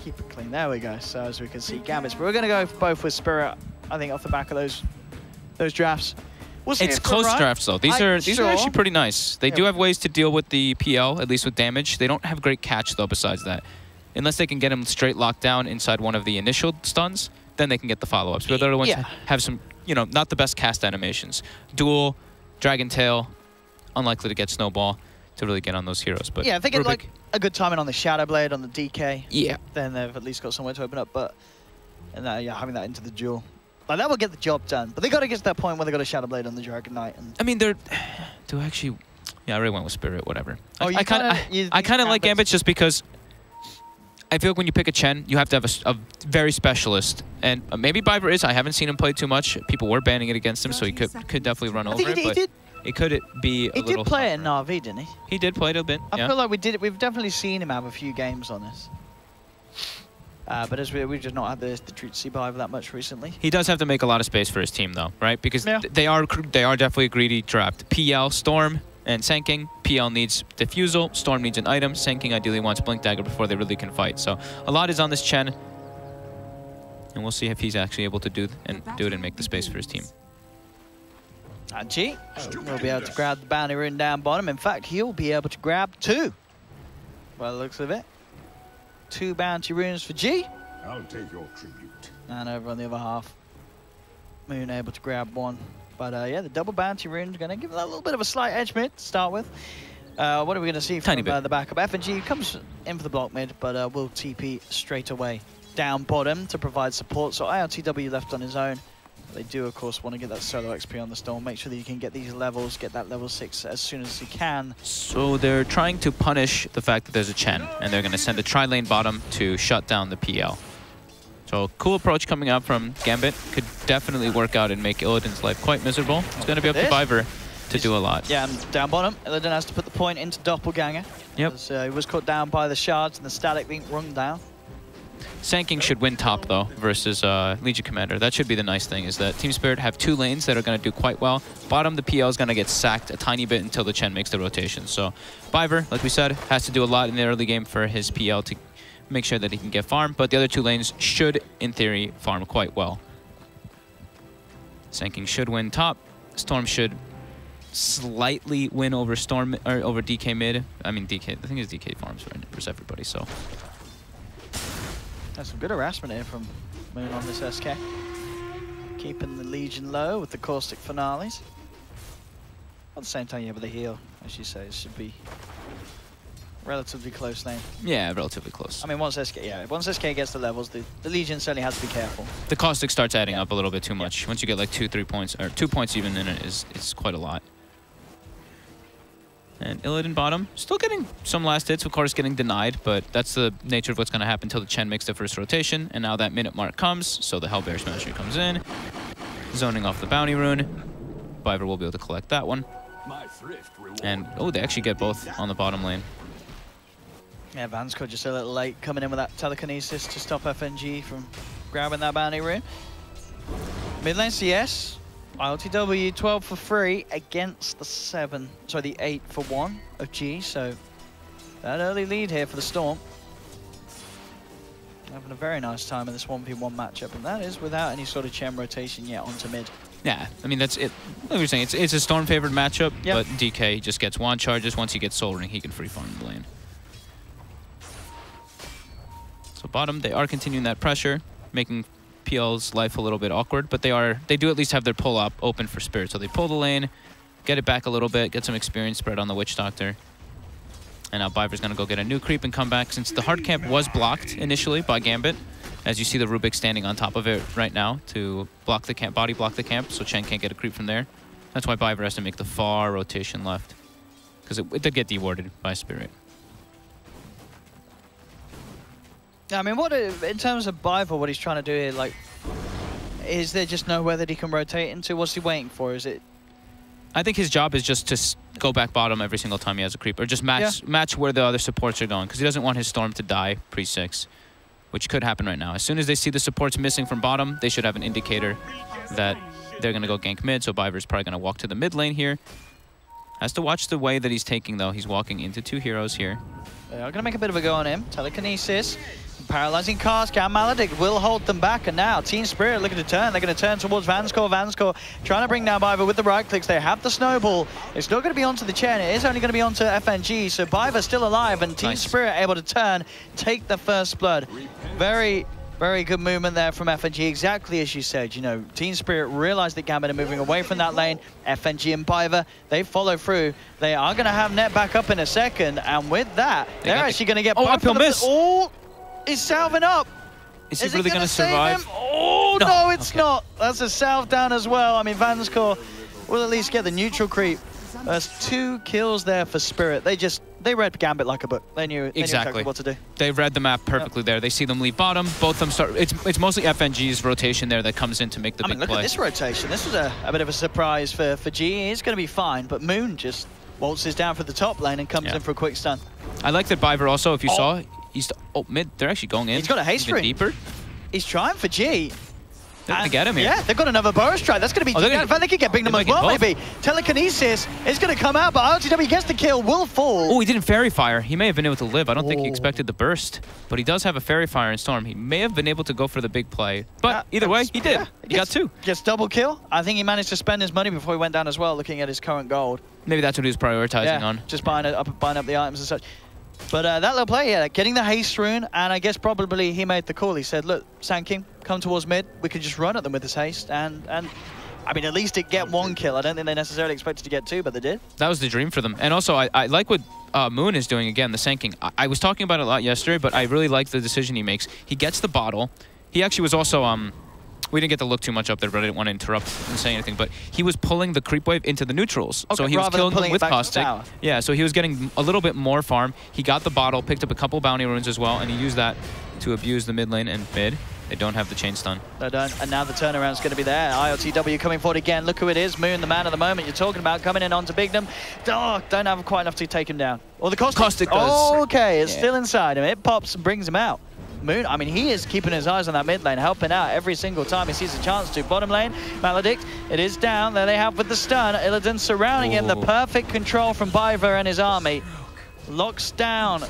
Keep it clean. There we go. So as we can see, Gambits. But we're going to go both with Spirit. I think off the back of those drafts. We'll see. It's close drafts though. These are actually pretty nice. They do have ways to deal with the PL, at least with damage. They don't have great catch though. Besides that, unless they can get him straight locked down inside one of the initial stuns, then they can get the follow-ups. But the other ones have some, not the best cast animations. Duel, Dragon Tail, unlikely to get Snowball to really get on those heroes. But yeah, if they get like a good timing on the Shadow Blade, on the DK, then they've at least got somewhere to open up. But having that into the duel, like that will get the job done. But they got to get to that point where they got a Shadow Blade on the Dragon Knight. And I mean, do actually, I really went with Spirit. Whatever. Oh, I kind of like Gambits just because I feel like when you pick a Chen, you have to have a very specialist. And maybe Biver is. I haven't seen him play too much. People were banning it against him, so he could definitely run over it. But it could be a little. He did play it in RV, didn't he? He did play it a bit. I feel like we've definitely seen him have a few games on this. But as we've just not had the treat to see Biver that much recently. He does have to make a lot of space for his team, though, right? Because they are definitely a greedy draft. PL, Storm, and Sanking. PL needs Diffusal. Storm needs an item. Sanking ideally wants Blink Dagger before they really can fight. So a lot is on this Chen. And we'll see if he's actually able to do it and make the space for his team. And G will be able to grab the bounty rune down bottom. In fact, he'll be able to grab 2. By the looks of it. 2 bounty runes for G. I'll take your tribute. And over on the other half, Moon able to grab 1. But yeah, the double bounty rune is going to give that a little bit of a slight edge mid to start with. What are we going to see from the backup? FNG comes in for the block mid, but will TP straight away down bottom to provide support. So ILTW left on his own. They do, of course, want to get that solo XP on the Storm. Make sure that you can get these levels, get that level 6 as soon as you can. So they're trying to punish the fact that there's a Chen, and they're going to send a tri-lane bottom to shut down the PL. So cool approach coming out from Gambit. Could definitely work out and make Illidan's life quite miserable. It's going to be up to Biver to do a lot. Yeah, and down bottom, Illidan has to put the point into Doppelganger. Yep. He was caught down by the shards and the static being run down. Sanking should win top, though, versus Legion Commander. That should be the nice thing, is that Team Spirit have 2 lanes that are going to do quite well. Bottom, the PL is going to get sacked a tiny bit until the Chen makes the rotation. So Biver, like we said, has to do a lot in the early game for his PL to make sure that he can get farm. But the other 2 lanes should, in theory, farm quite well. Sanking should win top. Storm should slightly win over Storm or over DK mid. I mean, DK. The thing is, DK farms versus everybody, so. That's some good harassment here from Moon on this SK. Keeping the Legion low with the caustic finales. At the same time, yeah, with the heal, as you say, it should be relatively close lane. Yeah, relatively close. I mean, once SK gets the levels, the Legion certainly has to be careful. The caustic starts adding up a little bit too much. Once you get like 2-3 points, or 2 points even in it, it's quite a lot. And Illidan bottom, still getting some last hits, of course getting denied, but that's the nature of what's going to happen until the Chen makes the first rotation. And now that minute mark comes, so the Hellbear Smasher comes in, zoning off the bounty rune. Biver will be able to collect that one. And, oh, they actually get both on the bottom lane. Yeah, Vansco just a little late coming in with that telekinesis to stop FNG from grabbing that bounty rune. Mid lane CS. ILTW 12 for 3 against the 8 for 1 of G, so that early lead here for the Storm. Having a very nice time in this 1v1 matchup, and that is without any sort of Chen rotation yet onto mid. Yeah, I mean, that's it. Like we were saying, it's a Storm-favored matchup, yep. but DK just gets wand charges. Once he gets Soul Ring, he can free farm the lane. So bottom, they are continuing that pressure, making PL's life a little bit awkward, but they do at least have their pull-up open for Spirit. So they pull the lane, get it back a little bit, get some experience spread on the Witch Doctor. And now Biver's going to go get a new creep and come back, since the hard camp was blocked initially by Gambit. As you see the Rubik standing on top of it right now to block the camp, body block the camp, so Chen can't get a creep from there. That's why Biver has to make the far rotation left, because it did get dewarded by Spirit. I mean, what in terms of Biver, what he's trying to do here, like, is there just nowhere that he can rotate into? What's he waiting for? Is it? I think his job is just to go back bottom every single time he has a creep, or just match where the other supports are going, because he doesn't want his Storm to die pre-6, which could happen right now. As soon as they see the supports missing from bottom, they should have an indicator that they're going to go gank mid, so Biver's probably going to walk to the mid lane here. Has to watch the way that he's taking, though. He's walking into 2 heroes here. They are going to make a bit of a go on him. Telekinesis. Paralyzing Cast, Maledict will hold them back, and now Team Spirit looking to turn. They're going to turn towards Vanscore. Vanscore trying to bring down Biver with the right clicks. They have the snowball. It's not going to be onto the chain. It is only going to be onto FNG, so Biver still alive, and Team Spirit able to turn, take the first blood. Very, very good movement there from FNG, exactly as you said. You know, Team Spirit realized that Gambit are moving away from that lane. FNG and Biver, they follow through. They are going to have net back up in a second, and with that, they're actually going to get... uphill miss! Oh, he's salving up. Is he really going to survive? Oh, no, it's not. That's a salve down as well. I mean, Vanscore will at least get the neutral creep. There's 2 kills there for Spirit. They read Gambit like a book. They knew exactly what to do. They read the map perfectly there. They see them leave bottom. Both of them start. It's mostly FNG's rotation there that comes in to make the big play. Look at this rotation. This was a bit of a surprise for G. He's going to be fine, but Moon just waltzes down for the top lane and comes in for a quick stun. I like that Biver also, if you saw, he's mid. They're actually going in. He's got a haste ring. Deeper. He's trying for G. They're going to get him here. Yeah, they've got another bow strike. That's going to be... in fact, they could get Bignum as well, maybe. Telekinesis is going to come out, but RTW gets the kill, will fall. Oh, he didn't Fairy Fire. He may have been able to live. I don't think he expected the burst, but he does have a Fairy Fire in Storm. He may have been able to go for the big play, but either way, he did. He got 2. Gets double kill. I think he managed to spend his money before he went down as well, looking at his current gold. Maybe that's what he was prioritizing on. Just buying up the items and such. But that little play, getting the haste rune, and I guess probably he made the call. He said, look, Sand King, come towards mid. We can just run at them with this haste. And I mean, at least it get 1 kill. I don't think they necessarily expected to get 2, but they did. That was the dream for them. And also, I like what Moon is doing again, the Sand King. I was talking about it a lot yesterday, but I really like the decision he makes. He gets the bottle. He actually was also... we didn't get to look too much up there, but I didn't want to interrupt and say anything. But he was pulling the creep wave into the neutrals. Okay, so he was killing them with Caustic. Yeah, so he was getting a little bit more farm. He got the bottle, picked up a couple bounty runes as well, and he used that to abuse the mid lane and mid. They don't have the chain stun. They don't, and now the turnaround's going to be there. IOTW coming forward again. Look who it is. Moon, the man of the moment you're talking about, coming in onto Bignum. Oh, don't have quite enough to take him down. Or the Caustic does. Oh, okay, it's still inside him. It pops and brings him out. Moon, I mean, he is keeping his eyes on that mid lane, helping out every single time he sees a chance to. Bottom lane, Maledict, it is down. There they have with the stun. Illidan surrounding him. The perfect control from Biver and his army. Locks down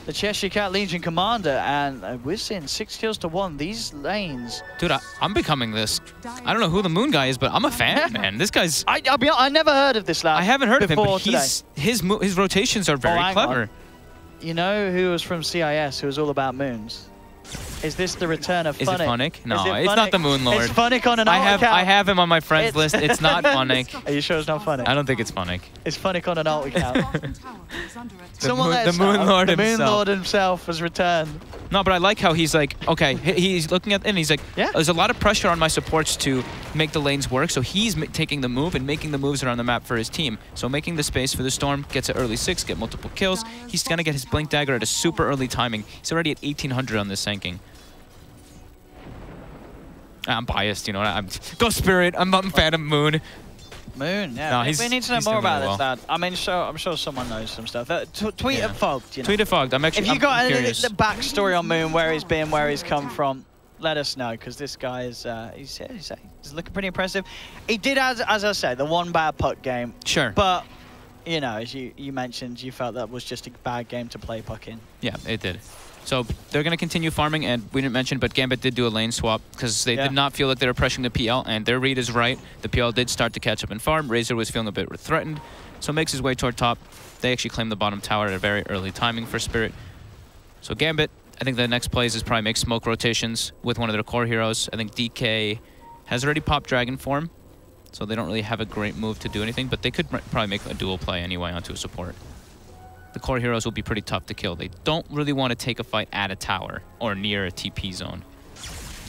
the Cheshire Cat Legion commander, and we're seeing 6 kills to 1. These lanes. Dude, I'm becoming this. I don't know who the Moon guy is, but I'm a fan, man. This guy's... I never heard of this lad. I haven't heard of him, but his rotations are very clever. You know who was from CIS, who was all about moons? Is this the return of Funnick? Is it Funnick? No, it's not the Moon Lord. It's Funnick on an alt account. I have him on my friends list. It's not Funnick. Are you sure it's not Funnick? I don't think it's Funnick. It's Funnick on an alt account. The Moon Lord himself has returned. No, but I like how he's like, okay, he's looking at it and he's like, there's a lot of pressure on my supports to make the lanes work, so he's taking the move and making the moves around the map for his team. So making the space for the Storm, gets an early 6, get multiple kills. He's going to get his Blink Dagger at a super early timing. He's already at 1800 on this Sand King. I'm biased, you know. Go Spirit. I'm a fan of Moon. Moon, yeah. No, we need to know more about this, lad. I mean, I'm sure someone knows some stuff. Tweet at Fogged, you know. Tweet at Fogged. I'm actually If you got the backstory on Moon, where he's been, where he's come from, let us know, because this guy is he's looking pretty impressive. He did, as I said, the one bad puck game. Sure. But, you know, as you mentioned, you felt that was just a bad game to play puck in. Yeah, it did. So they're going to continue farming, and we didn't mention, but Gambit did do a lane swap because they did not feel like they were pressuring the PL, and their read is right. The PL did start to catch up and farm. Razor was feeling a bit threatened, so makes his way toward top. They actually claim the bottom tower at a very early timing for Spirit. So Gambit, I think the next plays is probably make smoke rotations with one of their core heroes. I think DK has already popped Dragon form, so they don't really have a great move to do anything, but they could probably make a dual play anyway onto a support. The core heroes will be pretty tough to kill. They don't really want to take a fight at a tower or near a TP zone.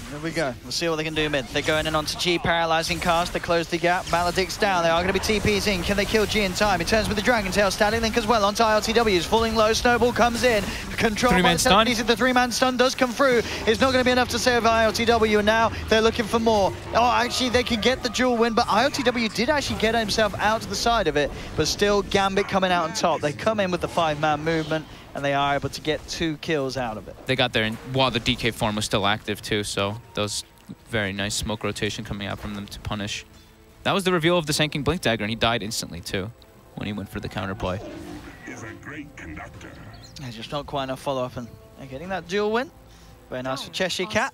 Here we go. We'll see what they can do mid. They're going in onto G, paralyzing cast. They close the gap. Maledict's down. They are going to be TPs in. Can they kill G in time? He turns with the Dragon Tail. Static Link as well onto ILTWs. Falling low. Snowball comes in. Control by the the 3-man stun does come through. It's not going to be enough to save ILTW, and now they're looking for more. Oh, actually, they can get the dual win, but ILTW did actually get himself out to the side of it, but still Gambit coming out on top. They come in with the 5-man movement, and they are able to get 2 kills out of it. They got there while the DK form was still active too, so those very nice smoke rotation coming out from them to punish. That was the reveal of the Sanking Blink Dagger, and he died instantly too when he went for the counterplay. Is a great conductor. There's just not quite enough follow-up, and they're getting that dual win. Very nice for Cheshire Cat.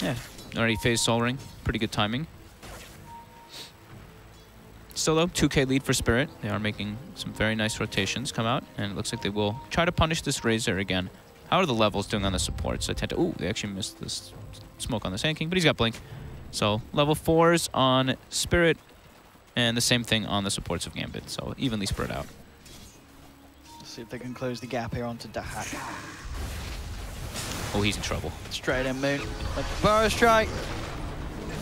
Yeah, already phased Soul Ring. Pretty good timing. Still though, 2K lead for Spirit. They are making some very nice rotations come out, and it looks like they will try to punish this Razor again. How are the levels doing on the supports? I tend to... Ooh, they actually missed this smoke on the Sand King, but he's got Blink. So level 4s on Spirit, and the same thing on the supports of Gambit. So evenly spread out. Let's see if they can close the gap here onto DreamHack. Oh, he's in trouble. Straight in Moon. Like Burrow Strike.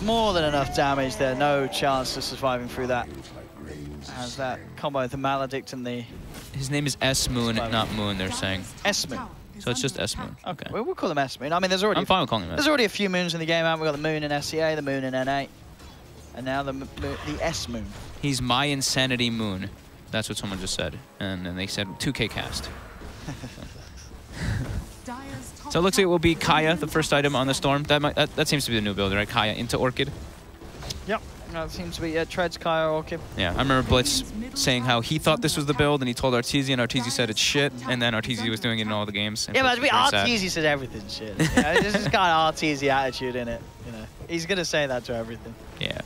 More than enough damage there. No chance of surviving through that. As that combo with the Maledict and the... His name is S-Moon, not Moon, they're saying. S-Moon. So it's just S-Moon. Okay. We'll call him S-Moon. I mean, there's already... I'm fine with calling him S. There's already a few moons in the game, haven't we? We've got the Moon in SEA, the Moon in N8, and now the S-Moon. He's my Insanity Moon. That's what someone just said. And then they said 2K cast. So it looks like it will be Kaya, the first item on the Storm. That seems to be the new build, right? Kaya into Orchid. Yep. That seems to be Treads, Kaya, Orchid. Yeah, I remember Blitz saying how he thought this was the build, and he told Arteezy, and Arteezy said it's shit, and then Arteezy was doing it in all the games. Yeah, but Arteezy says everything's shit. You know, this is kind of Arteezy attitude in it. You know, he's gonna say that to everything. Yeah.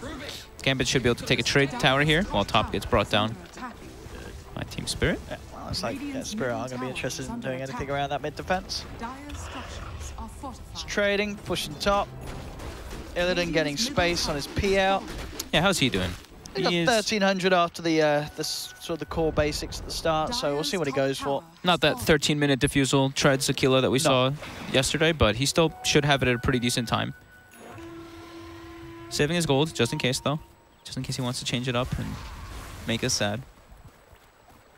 Gambit should be able to take a trade tower here while top gets brought down by Team Spirit. Yeah, well, it's like Spirit aren't gonna be interested in doing anything around that mid defense. It's trading, pushing top. Illidan getting space on his PL. Yeah, how's he doing? He got 1300 after the sort of the core basics at the start, so we'll see what he goes for. Not that 13-minute defusal Treads Aquila that we saw yesterday, but he still should have it at a pretty decent time. Saving his gold, just in case, though. Just in case he wants to change it up and make us sad.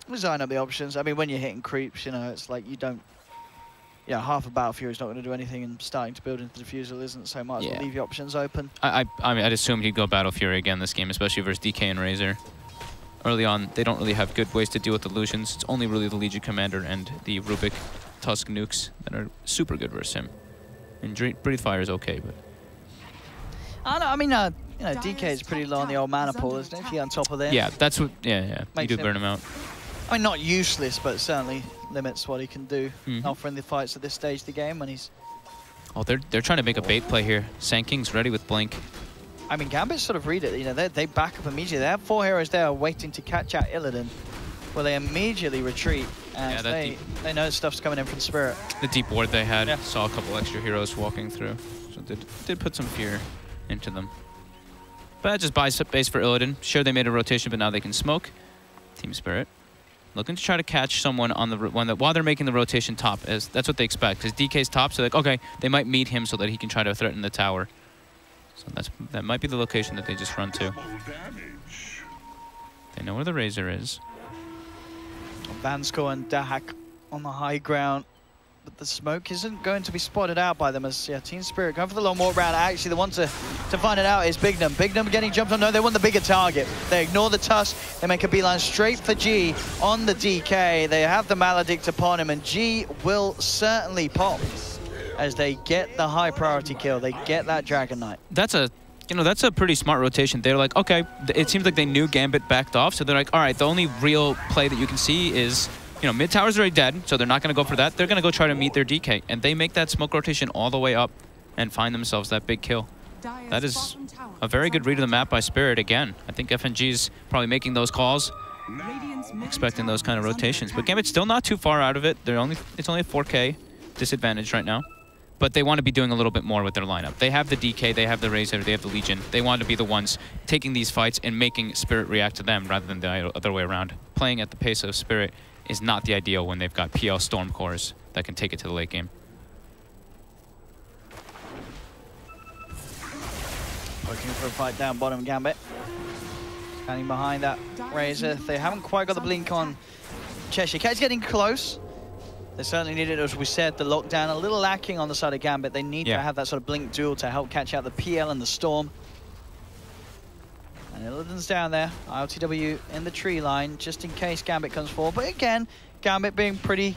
Design up the options. I mean, when you're hitting creeps, you know, it's like you don't... Yeah, half a Battle Fury is not going to do anything, and starting to build into the defusal isn't, so might as well leave your options open. I mean, I'd assume he'd go Battle Fury again this game, especially versus DK and Razor. Early on, they don't really have good ways to deal with illusions. It's only really the Legion Commander and the Rubik Tusk nukes that are super good versus him. And Breathe Fire is okay, but... I know, I mean, you know, DK is pretty low on the old mana pool, isn't it? If you're on top of them. Yeah, that's what... Yeah. You do burn him out. I mean, not useless, but certainly limits what he can do. Offering the fights at this stage of the game when he's... Oh, they're trying to make a bait play here. Sand King's ready with Blink. I mean, Gambit sort of read it. You know, they back up immediately. They have 4 heroes there waiting to catch out Illidan, where they immediately retreat. And they know stuff's coming in from Spirit. The deep ward they had saw a couple extra heroes walking through, so did put some fear into them. But that just buys base for Illidan. Sure, they made a rotation, but now they can smoke. Team Spirit looking to try to catch someone on the while they're making the rotation top, as that's what they expect. Because DK's top, so like, okay, they might meet him so that he can try to threaten the tower. So that might be the location that they just run to. They know where the Razor is. Vansko and DreamHack on the high ground, but the smoke isn't going to be spotted out by them as Team Spirit going for the long walk round. Actually, the one to find it out is Bignum. Bignum getting jumped on. No, they want the bigger target. They ignore the Tusk. They make a beeline straight for G on the DK. They have the Maledict upon him, and G will certainly pop as they get the high priority kill. They get that Dragon Knight. That's a You know, that's a pretty smart rotation. They're like, okay, it seems like they knew Gambit backed off, so they're like, all right, the only real play that you can see is, you know, mid tower's already dead, so they're not going to go for that. They're going to go try to meet their DK, and they make that smoke rotation all the way up and find themselves that big kill. That is a very good read of the map by Spirit again. I think FNG's probably making those calls, expecting those kind of rotations. But Gambit's still not too far out of it. It's only a 4K disadvantage right now. But they want to be doing a little bit more with their lineup. They have the DK, they have the Razor, they have the Legion. They want to be the ones taking these fights and making Spirit react to them rather than the other way around. Playing at the pace of Spirit is not the ideal when they've got PL Storm cores that can take it to the late game. Looking for a fight down bottom, Gambit. Standing behind that Razor. They haven't quite got the blink on Cheshire Cat's getting close. They certainly need it, as we said, the lockdown a little lacking on the side of Gambit. They need to have that sort of blink duel to help catch out the PL and the Storm. And Illidan's down there. ILTW in the tree line, just in case Gambit comes forward. But again, Gambit being pretty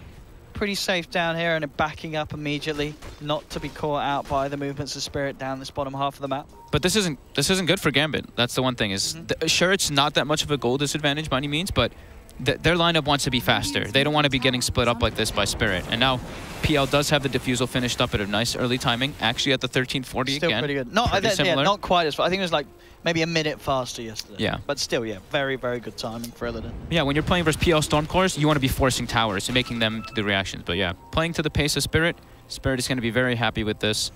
safe down here and backing up immediately, not to be caught out by the movements of Spirit down this bottom half of the map. But this isn't good for Gambit. That's the one thing. Is sure, it's not that much of a goal disadvantage by any means, but their lineup wants to be faster. They don't want to be getting split up like this by Spirit. And now PL does have the diffusal finished up at a nice early timing. Actually at the 1340 still again. Pretty good. Not quite as fast. I think it was like maybe a minute faster yesterday. Yeah. But still, yeah, very, very good timing for Illidan. Yeah, when you're playing versus PL Storm cores, you want to be forcing towers and making them do the reactions. But yeah, playing to the pace of Spirit, Spirit is going to be very happy with this.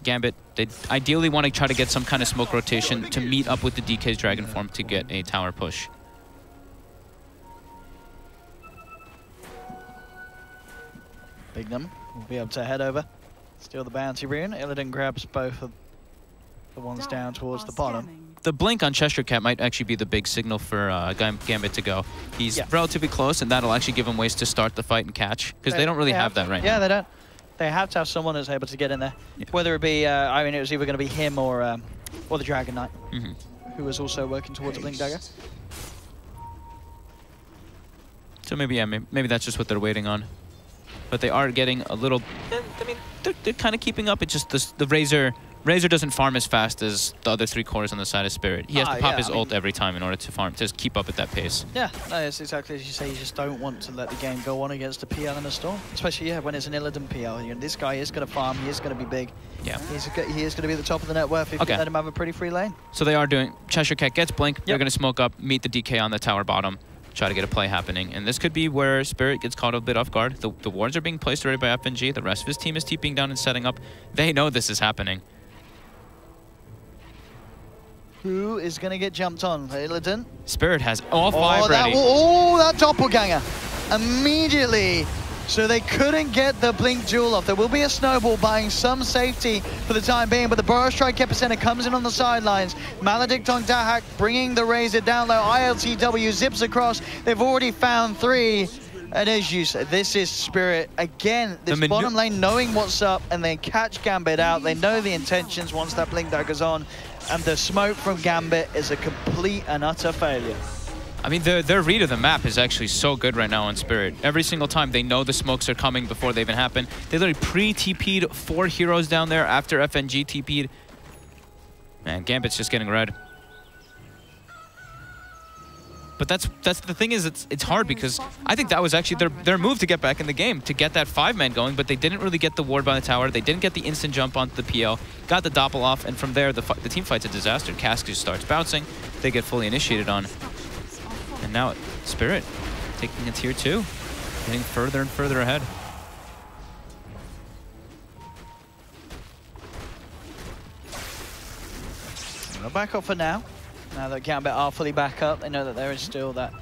Gambit, they ideally want to try to get some kind of smoke rotation to meet up with the DK's Dragon Form to get a tower push. Bignum will be able to head over, steal the bounty rune. Illidan grabs both of the ones down towards the bottom. The blink on Cheshire Cat might actually be the big signal for Gambit to go. He's relatively close, and that'll actually give him ways to start the fight and catch, because they don't really have that right now. Yeah, they don't. They have to have someone who's able to get in there. Yeah. Whether it be, I mean, it was either going to be him or the Dragon Knight, who was also working towards a blink dagger. So maybe, yeah, maybe that's just what they're waiting on. But they are getting a little, I mean, they're kind of keeping up. It's just the Razor doesn't farm as fast as the other 3 cores on the side of Spirit. He has to pop his ult every time in order to farm, to keep up at that pace. Yeah, no, it's exactly as you say. You just don't want to let the game go on against the PL and a Storm. Especially, when it's an Illidan PL. You know, this guy is going to farm. He is going to be big. Yeah. He is going to be at the top of the net worth if you let him have a pretty free lane. So they are doing, Cheshire Cat gets blink. They're going to smoke up, meet the DK on the tower bottom. Try to get a play happening. And this could be where Spirit gets caught a bit off guard. The wards are being placed already by FNG. The rest of his team is TPing down and setting up. They know this is happening. Who is going to get jumped on? Illidan? Spirit has all 5 ready. That doppelganger. Immediately. So they couldn't get the blink duel off. There will be a snowball buying some safety for the time being, but the Burrow Strike Epicenter comes in on the sidelines. Maledict on DreamHack bringing the Razor down low. ILTW zips across. They've already found 3. And as you said, this is Spirit. Again, this bottom lane knowing what's up, and they catch Gambit out. They know the intentions once that blink dagger's on. And the smoke from Gambit is a complete and utter failure. I mean, their read of the map is actually so good right now on Spirit. Every single time they know the smokes are coming before they even happen. They literally pre-TP'd 4 heroes down there after FNG TP'd. Man, Gambit's just getting red. But that's the thing is, it's hard because I think that was actually their move to get back in the game, to get that 5-man going, but they didn't really get the ward by the tower. They didn't get the instant jump onto the PL, got the doppel off, and from there, the team fight's a disaster. Cask just starts bouncing. They get fully initiated on. And now Spirit taking a tier 2, getting further and further ahead. We'll back up for now. Now that Gambit are fully back up, they know that there is still that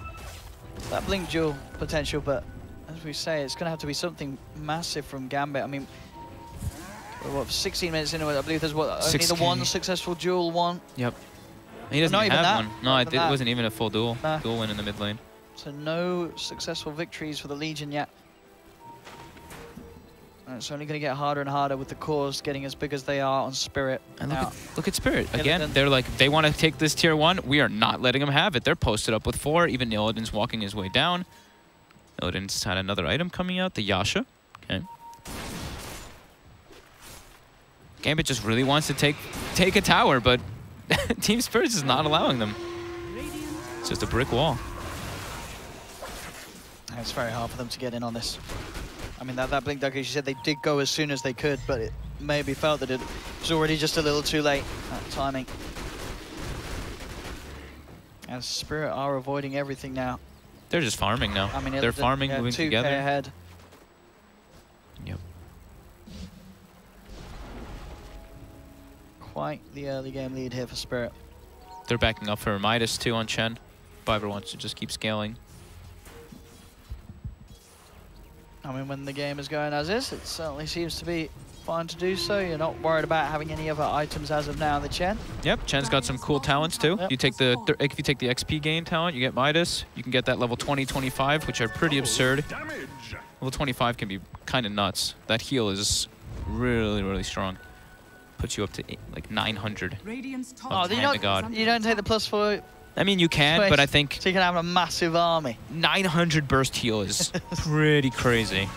blink duel potential, but as we say, it's going to have to be something massive from Gambit. I mean, what, 16 minutes into it, I believe there's only the 1 successful duel one. Yep. He doesn't even have one. No, it wasn't even a full duel. Nah. Duel win in the mid lane. So no successful victories for the Legion yet. And it's only going to get harder and harder with the cores getting as big as they are on Spirit. And look at Spirit. Again, they're like, they want to take this tier 1. We are not letting them have it. They're posted up with 4. Even Illidan's walking his way down. Illidan's had another item coming out, the Yasha. Okay. Gambit just really wants to take take a tower, but Team Spirits is not allowing them. It's just a brick wall. It's very hard for them to get in on this. I mean, that Blink Dagger, she said they did go as soon as they could, but it maybe felt that it was already just a little too late, that timing. As Spirit are avoiding everything now. They're just farming now. I mean, they're farming, moving 2K together. ahead. Yep. Quite the early game lead here for Spirit. They're backing up for Midas too on Chen. Fiverr wants to just keep scaling. I mean, when the game is going as is, it certainly seems to be fine to do so. You're not worried about having any other items as of now in the Chen. Yep, Chen's got some cool talents too. Yep. You take the if you take the XP gain talent, you get Midas. You can get that level 20, 25, which are pretty absurd. Level 25 can be kind of nuts. That heal is really, really strong. Puts you up to like 900. Oh, you don't take the +4. I mean, you can, but I think so you can have a massive army. 900 burst heal is pretty crazy.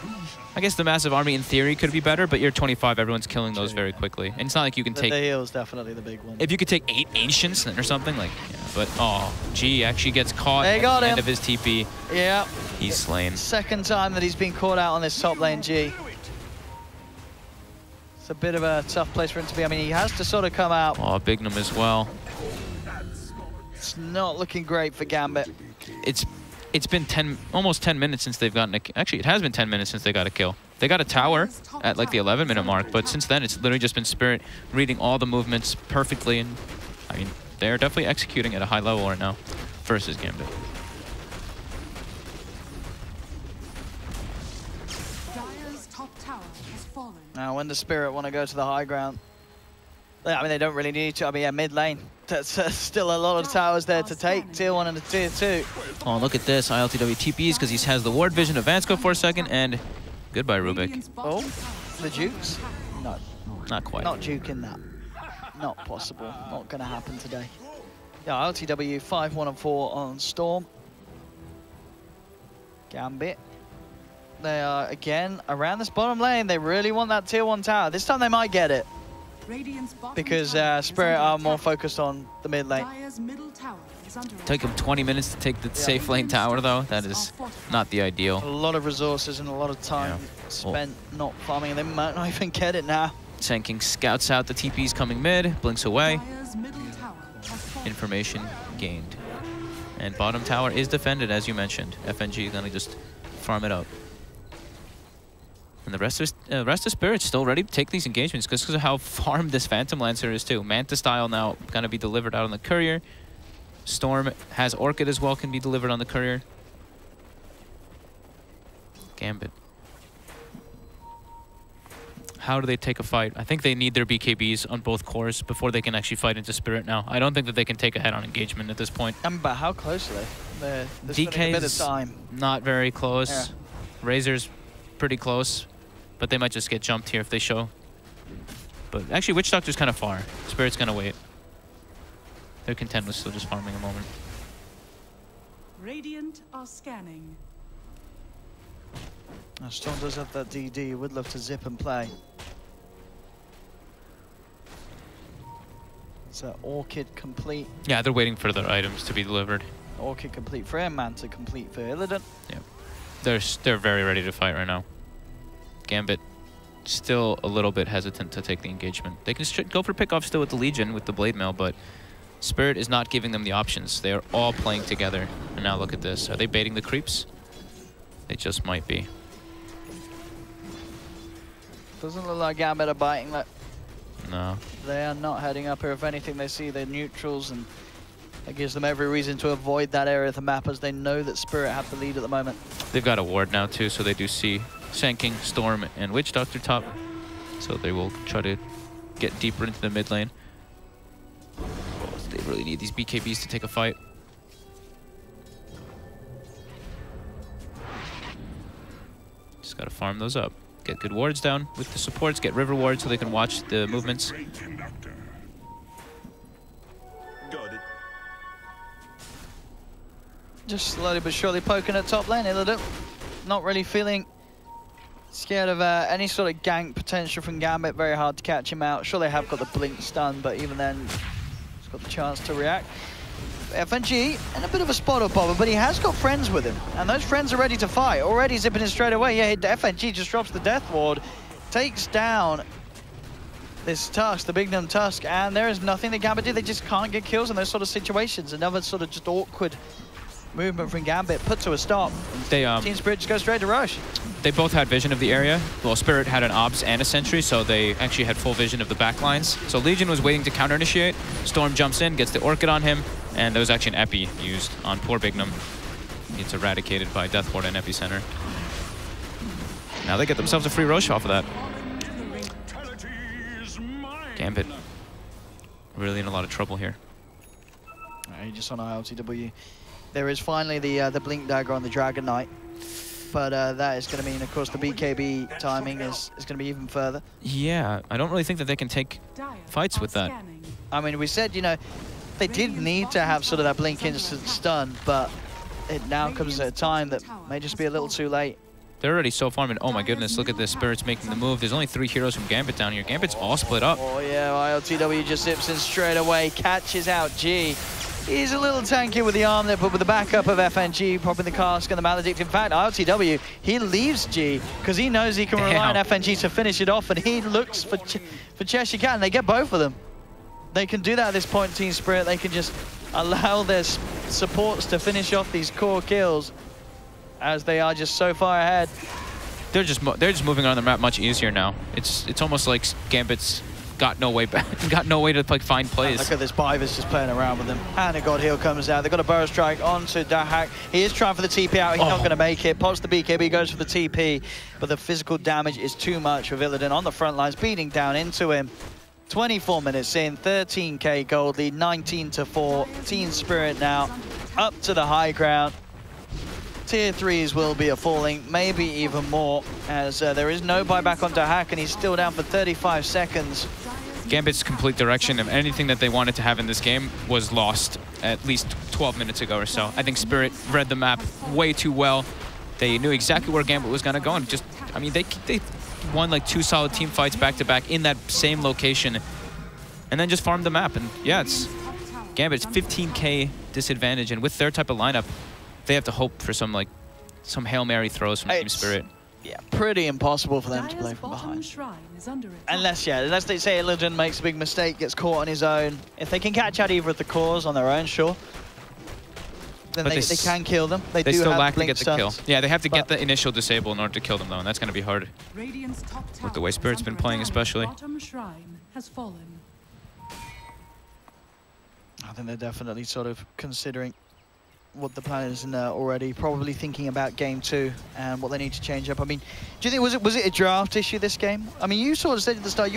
I guess the massive army in theory could be better, but you're 25, everyone's killing those very quickly. And it's not like you can take... The heal is definitely the big one. If you could take 8 Ancients or something, like, yeah, but, oh, G actually gets caught at the end of his TP. Yeah. He's slain. Second time that he's been caught out on this top lane, G. It's a bit of a tough place for him to be. I mean, he has to sort of come out. Oh, Bignum as well. It's not looking great for Gambit. It's been almost 10 minutes since they've gotten actually, it has been 10 minutes since they got a kill. They got a tower at like the 11-minute mark, but since then it's literally just been Spirit reading all the movements perfectly, and I mean, they're definitely executing at a high level right now versus Gambit. Now, when the Spirit want to go to the high ground, I mean, they don't really need to. I mean, yeah, mid lane. That's still a lot of towers there to take. Tier 1 and a Tier 2. Oh, look at this. ILTW TPs because he has the ward vision of Vansco for a second, and goodbye, Rubik. Oh, the Jukes? No. Not quite. Not juking that. Not possible. Not going to happen today. Yeah, ILTW 5-1-4 on Storm. Gambit. They are, again, around this bottom lane. They really want that Tier 1 tower. This time they might get it. Because Spirit are more focused on the mid lane. Took him 20 minutes to take the safe lane tower, though. That is not the ideal. A lot of resources and a lot of time spent not farming, and they might not even get it now. Senking scouts out the TPs coming mid, blinks away. Information gained. And bottom tower is defended, as you mentioned. FNG is going to just farm it up. And the rest of Spirit's still ready to take these engagements because of how farmed this Phantom Lancer is too. Manta style now going to be delivered out on the courier. Storm has Orchid as well, can be delivered on the courier. Gambit. How do they take a fight? I think they need their BKBs on both cores before they can actually fight into Spirit now. I don't think that they can take a head-on engagement at this point. But how close are they? They're spending a bit of time. Not very close. Yeah. Razor's pretty close. But they might just get jumped here if they show. But actually, Witch Doctor's kind of far. Spirit's going to wait. They're content with still just farming a moment. Radiant are scanning. Now, Storm does have that DD. Would love to zip and play. It's an Orchid complete. Yeah, they're waiting for their items to be delivered. Orchid complete for him, Manta complete for Illidan. Yeah. They're very ready to fight right now. Gambit still a little bit hesitant to take the engagement. They can go for pickoff still with the Legion, with the Blade Mail, but Spirit is not giving them the options. They are all playing together. And now look at this. Are they baiting the creeps? They just might be. Doesn't look like Gambit are biting that. No. They are not heading up here. If anything, they see their neutrals, and it gives them every reason to avoid that area of the map as they know that Spirit have the lead at the moment. They've got a ward now too, so they do see Senking, Storm, and Witch Doctor top. So they will try to get deeper into the mid lane. Oh, they really need these BKBs to take a fight. Just gotta farm those up. Get good wards down with the supports, get river wards so they can watch the movements. Just slowly but surely poking at top lane, Illidan. Not really feeling Scared of any sort of gank potential from Gambit. Very hard to catch him out. Sure, they have got the blink stun, but even then, he's got the chance to react. FNG in a bit of a spot up bobber, but he has got friends with him, and those friends are ready to fight. Already zipping in straight away. Yeah, FNG just drops the Death Ward, takes down this Tusk, the Big Gnome Tusk, and there is nothing that Gambit do. They just can't get kills in those sort of situations. Another sort of just awkward movement from Gambit put to a stop. Team Spirit just goes straight to rush. They both had vision of the area. Well, Spirit had an Obs and a Sentry, so they actually had full vision of the backlines. So Legion was waiting to counter-initiate. Storm jumps in, gets the Orchid on him, and there was actually an Epi used on poor Big Gnome. Gets eradicated by Death Ward and Epicenter. Now they get themselves a free Roche off of that. Gambit really in a lot of trouble here. Just on ILTW. There is finally the Blink Dagger on the Dragon Knight. But that is going to mean, of course, the BKB timing is going to be even further. Yeah, I don't really think that they can take fights with that. I mean, we said, you know, they did need to have sort of that Blink instant stun, but it now comes at a time that may just be a little too late. They're already so farming. Oh my goodness, look at this. Spirit's making the move. There's only 3 heroes from Gambit down here. Gambit's all split up. Oh yeah, ILTW just zips in straight away, catches out G. He's a little tanky with the arm there, but with the backup of FNG, popping the cask and the Maledict. In fact, ILTW, he leaves G because he knows he can rely on FNG to finish it off, and he looks for Cheshire Cat, and they get both of them. They can do that at this point, Team Spirit. They can just allow their supports to finish off these core kills as they are just so far ahead. They're just moving on the map much easier now. It's almost like Gambit's got no way back, got no way to like find plays. Look at this, Biver's just playing around with them. And a God Heal comes out. They've got a Burrow Strike onto DreamHack. He is trying for the TP out. He's not going to make it. Pops the BKB, goes for the TP, but the physical damage is too much for Illidan on the front lines, beating down into him. 24 minutes in, 13k gold lead, 19-4. Team Spirit now up to the high ground. Tier 3s will be a falling, maybe even more, as there is no buyback on DreamHack, and he's still down for 35 seconds. Gambit's complete direction of anything that they wanted to have in this game was lost at least 12 minutes ago or so. I think Spirit read the map way too well. They knew exactly where Gambit was going to go, and just, I mean, they won like 2 solid team fights back-to-back in that same location, and then just farmed the map. And yeah, it's Gambit's 15k disadvantage, and with their type of lineup, they have to hope for some Hail Mary throws from Team Spirit. Yeah, pretty impossible for them to play from behind. Unless they say Illidan makes a big mistake, gets caught on his own. If they can catch out either of the cores on their own, sure. Then they can kill them. They do still have lack to blink get the stuns. kill. Yeah, they have to get the initial disable in order to kill them though, and that's going to be hard. With the way Spirit's been playing especially. I think they're definitely sort of considering what the plan is in there already, probably thinking about game 2 and what they need to change up. I mean, do you think was it a draft issue this game? I mean, you sort of said at the start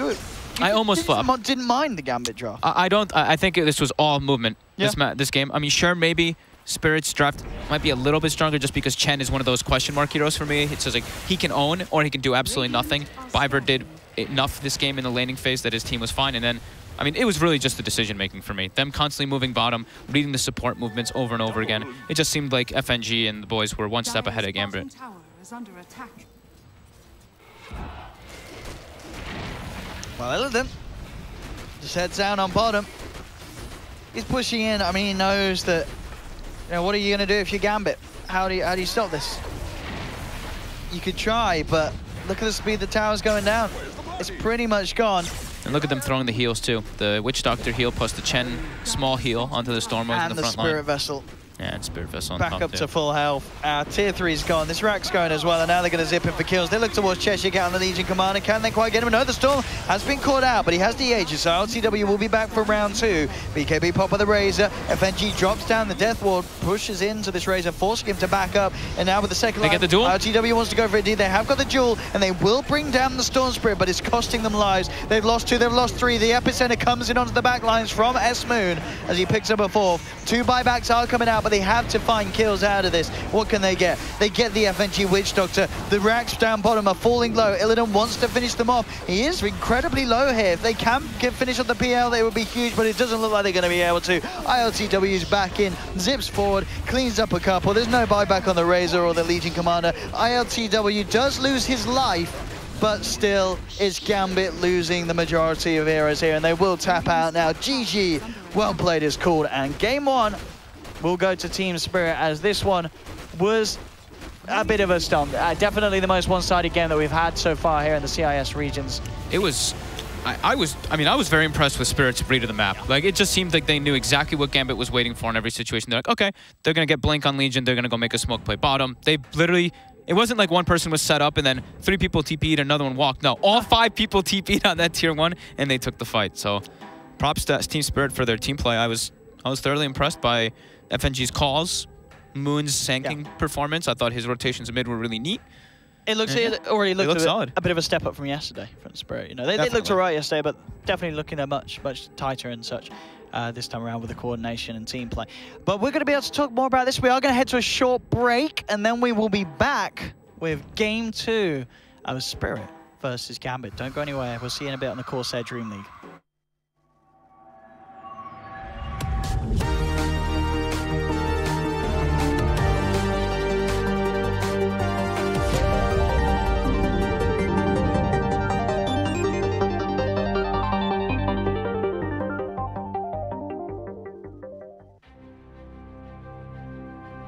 I almost didn't mind the Gambit draft. I think this was all movement. Yeah. This game. I mean, sure, maybe Spirit's draft might be a little bit stronger just because Chen is one of those question mark heroes for me. It's just like he can own or he can do absolutely nothing. Biver did enough this game in the laning phase that his team was fine, and then I mean, it was really just the decision-making for me. Them constantly moving bottom, reading the support movements over and over again. It just seemed like FNG and the boys were one step ahead of Gambit. Well, Illidan just heads down on bottom. He's pushing in. I mean, he knows that, you know, what are you going to do if you're Gambit? How do you stop this? You could try, but look at the speed the tower's going down. It's pretty much gone. And look at them throwing the heals too. The Witch Doctor heal plus the Chen small heal onto the Stormers in the front line. And the Spirit Vessel. Yeah, and Spirit Vessel on back top up too. To full health. Tier 3's gone. This rack's going as well, and now they're going to zip in for kills. They look towards Cheshire Cat and the Legion Commander. Can they quite get him? No, the Storm has been caught out, but he has the Aegis, so LCW will be back for round 2. BKB pop with the Razor. FNG drops down the Death Ward, pushes into this Razor, forcing him to back up, and now with the second line, they get the duel? LTW wants to go for it. They have got the duel, and they will bring down the Storm Spirit, but it's costing them lives. They've lost 2, they've lost 3. The Epicenter comes in onto the back lines from S-Moon as he picks up a 4th. 2 buybacks are coming out, but they have to find kills out of this. What can they get? They get the FNG Witch Doctor. The racks down bottom are falling low. Illidan wants to finish them off. He is incredibly low here. If they can finish on the PL, they would be huge, but it doesn't look like they're going to be able to. ILTW's back in, zips forward, cleans up a couple. There's no buyback on the Razor or the Legion Commander. ILTW does lose his life, but still, it's Gambit losing the majority of heroes here, and they will tap out now. GG, well played is called, and game one will go to Team Spirit, as this one was a bit of a stomp. Definitely the most one-sided game that we've had so far here in the CIS regions. It was... I was very impressed with Spirit's read of the map. Like, it just seemed like they knew exactly what Gambit was waiting for in every situation. They're like, okay, they're going to get Blink on Legion, they're going to go make a smoke play bottom. They literally... It wasn't like one person was set up and then 3 people TP'd, another one walked. No, all 5 people TP'd on that tier 1 and they took the fight. So props to Team Spirit for their team play. I was thoroughly impressed by FNG's calls, Moon's sanking performance. I thought his rotations mid were really neat. It already looked solid. A bit of a step up from yesterday from Spirit. You know, they looked alright yesterday, but definitely looking a much tighter and such. This time around with the coordination and team play. But we're going to be able to talk more about this. We are going to head to a short break, and then we will be back with Game 2 of Spirit versus Gambit. Don't go anywhere. We'll see you in a bit on the CORSAIR Dream League.